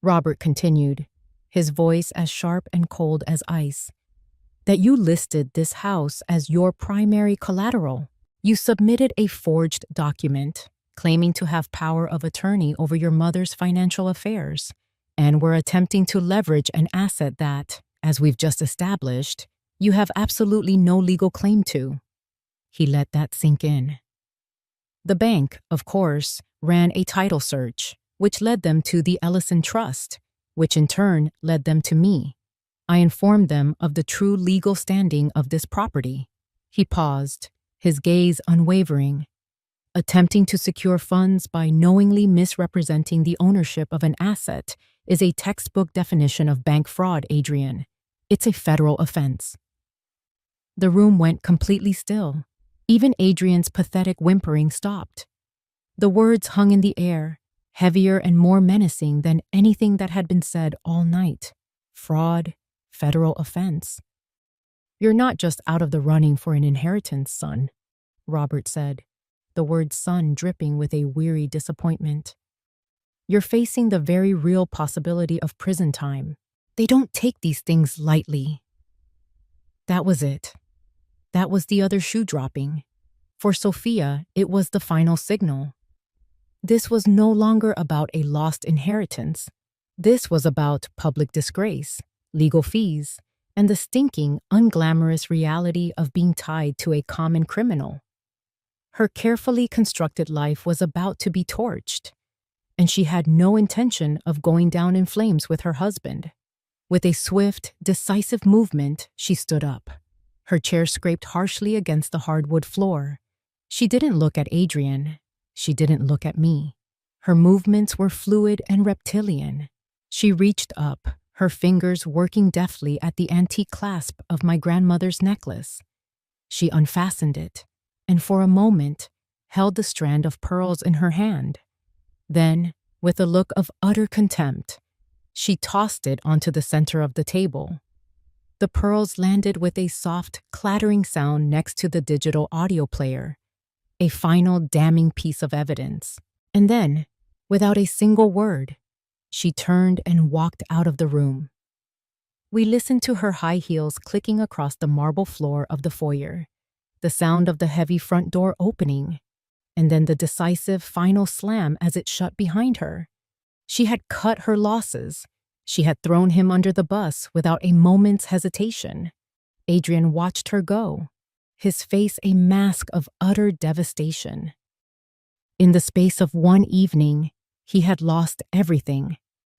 Robert continued, his voice as sharp and cold as ice, "that you listed this house as your primary collateral. You submitted a forged document claiming to have power of attorney over your mother's financial affairs, and were attempting to leverage an asset that, as we've just established, you have absolutely no legal claim to." He let that sink in. "The bank, of course, ran a title search, which led them to the Ellison Trust, which in turn led them to me. I informed them of the true legal standing of this property." He paused, his gaze unwavering. "Attempting to secure funds by knowingly misrepresenting the ownership of an asset is a textbook definition of bank fraud, Adrian. It's a federal offense." The room went completely still. Even Adrian's pathetic whimpering stopped. The words hung in the air, heavier and more menacing than anything that had been said all night. Fraud, federal offense. "You're not just out of the running for an inheritance, son," Robert said, the word son dripping with a weary disappointment. "You're facing the very real possibility of prison time. They don't take these things lightly." That was it. That was the other shoe dropping. For Sophia, it was the final signal. This was no longer about a lost inheritance. This was about public disgrace, legal fees, and the stinking, unglamorous reality of being tied to a common criminal. Her carefully constructed life was about to be torched, and she had no intention of going down in flames with her husband. With a swift, decisive movement, she stood up. Her chair scraped harshly against the hardwood floor. She didn't look at Adrian. She didn't look at me. Her movements were fluid and reptilian. She reached up, her fingers working deftly at the antique clasp of my grandmother's necklace. She unfastened it, and for a moment held the strand of pearls in her hand. Then, with a look of utter contempt, she tossed it onto the center of the table. The pearls landed with a soft, clattering sound next to the digital audio player, a final damning piece of evidence. And then, without a single word, she turned and walked out of the room. We listened to her high heels clicking across the marble floor of the foyer, the sound of the heavy front door opening, and then the decisive final slam as it shut behind her. She had cut her losses. She had thrown him under the bus without a moment's hesitation. Adrian watched her go, his face a mask of utter devastation. In the space of one evening, he had lost everything.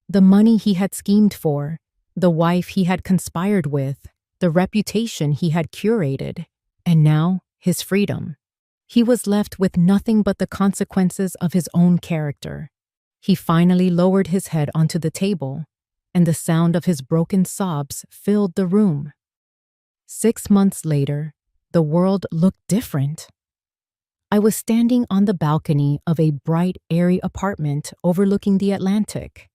The money he had schemed for, the wife he had conspired with, the reputation he had curated, and now his freedom. He was left with nothing but the consequences of his own character. He finally lowered his head onto the table, and the sound of his broken sobs filled the room. 6 months later, the world looked different. I was standing on the balcony of a bright, airy apartment overlooking the Atlantic.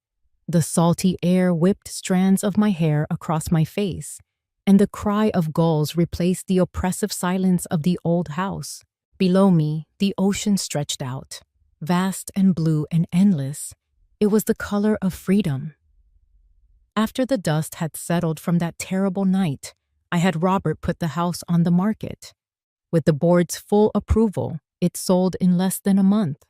The salty air whipped strands of my hair across my face, and the cry of gulls replaced the oppressive silence of the old house. Below me, the ocean stretched out, vast and blue and endless. It was the color of freedom. After the dust had settled from that terrible night, I had Robert put the house on the market. With the board's full approval, it sold in less than a month.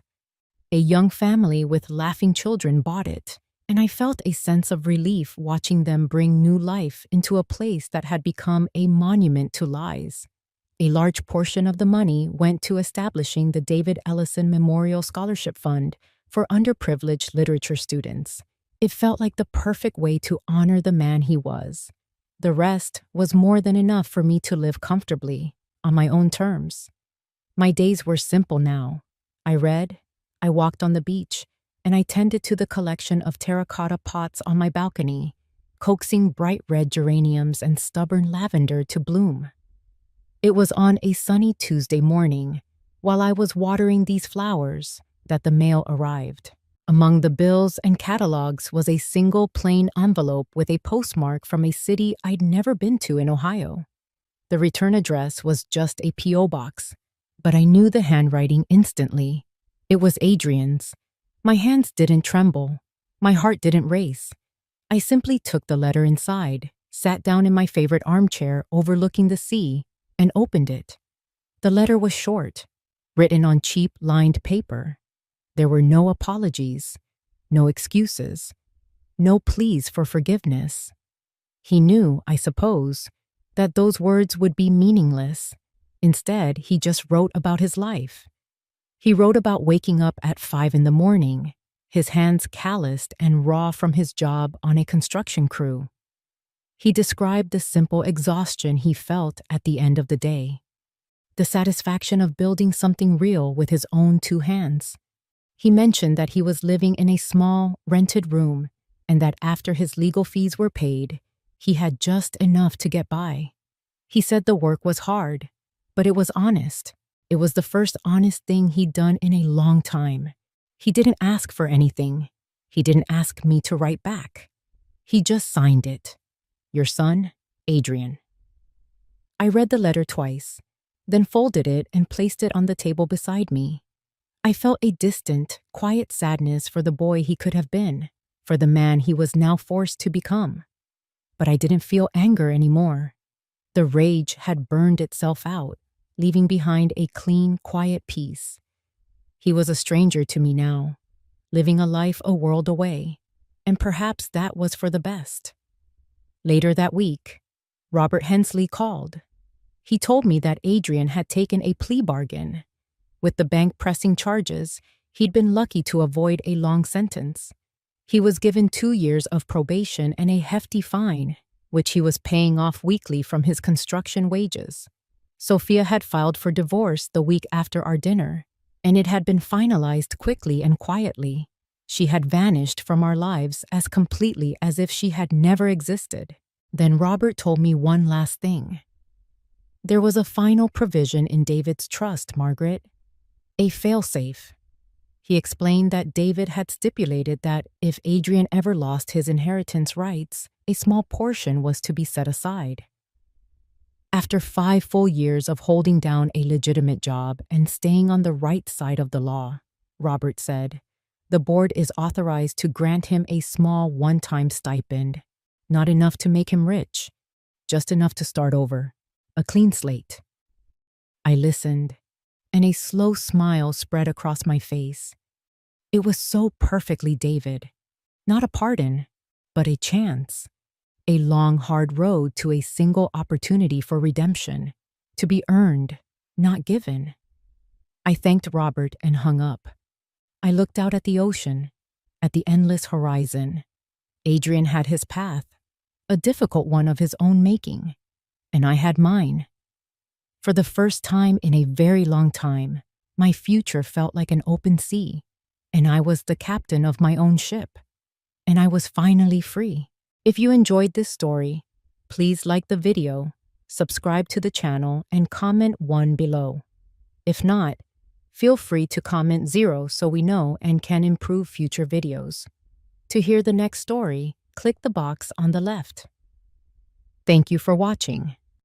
A young family with laughing children bought it, and I felt a sense of relief watching them bring new life into a place that had become a monument to lies. A large portion of the money went to establishing the David Ellison Memorial Scholarship Fund for underprivileged literature students. It felt like the perfect way to honor the man he was. The rest was more than enough for me to live comfortably, on my own terms. My days were simple now. I read, I walked on the beach, and I tended to the collection of terracotta pots on my balcony, coaxing bright red geraniums and stubborn lavender to bloom. It was on a sunny Tuesday morning, while I was watering these flowers, that the mail arrived. Among the bills and catalogs was a single plain envelope with a postmark from a city I'd never been to in Ohio. The return address was just a P.O. box, but I knew the handwriting instantly. It was Adrian's. My hands didn't tremble. My heart didn't race. I simply took the letter inside, sat down in my favorite armchair overlooking the sea, and opened it. The letter was short, written on cheap lined paper. There were no apologies, no excuses, no pleas for forgiveness. He knew, I suppose, that those words would be meaningless. Instead, he just wrote about his life. He wrote about waking up at 5 a.m, his hands calloused and raw from his job on a construction crew. He described the simple exhaustion he felt at the end of the day, the satisfaction of building something real with his own 2 hands. He mentioned that he was living in a small, rented room and that after his legal fees were paid, he had just enough to get by. He said the work was hard, but it was honest. It was the first honest thing he'd done in a long time. He didn't ask for anything. He didn't ask me to write back. He just signed it. Your son, Adrian. I read the letter twice, then folded it and placed it on the table beside me. I felt a distant, quiet sadness for the boy he could have been, for the man he was now forced to become. But I didn't feel anger anymore. The rage had burned itself out, leaving behind a clean, quiet peace. He was a stranger to me now, living a life a world away, and perhaps that was for the best. Later that week, Robert Hensley called. He told me that Adrian had taken a plea bargain. With the bank pressing charges, he'd been lucky to avoid a long sentence. He was given 2 years of probation and a hefty fine, which he was paying off weekly from his construction wages. Sophia had filed for divorce the week after our dinner, and it had been finalized quickly and quietly. She had vanished from our lives as completely as if she had never existed. Then Robert told me one last thing. There was a final provision in David's trust, Margaret. A failsafe. He explained that David had stipulated that if Adrian ever lost his inheritance rights, a small portion was to be set aside. After 5 full years of holding down a legitimate job and staying on the right side of the law, Robert said, the board is authorized to grant him a small one-time stipend, not enough to make him rich, just enough to start over, a clean slate. I listened, and a slow smile spread across my face. It was so perfectly David. Not a pardon, but a chance. A long, hard road to a single opportunity for redemption, to be earned, not given. I thanked Robert and hung up. I looked out at the ocean, at the endless horizon. Adrian had his path, a difficult one of his own making, and I had mine. For the first time in a very long time, my future felt like an open sea, and I was the captain of my own ship, and I was finally free. If you enjoyed this story, please like the video, subscribe to the channel, and comment 1 below. If not, feel free to comment 0 so we know and can improve future videos. To hear the next story, click the box on the left. Thank you for watching.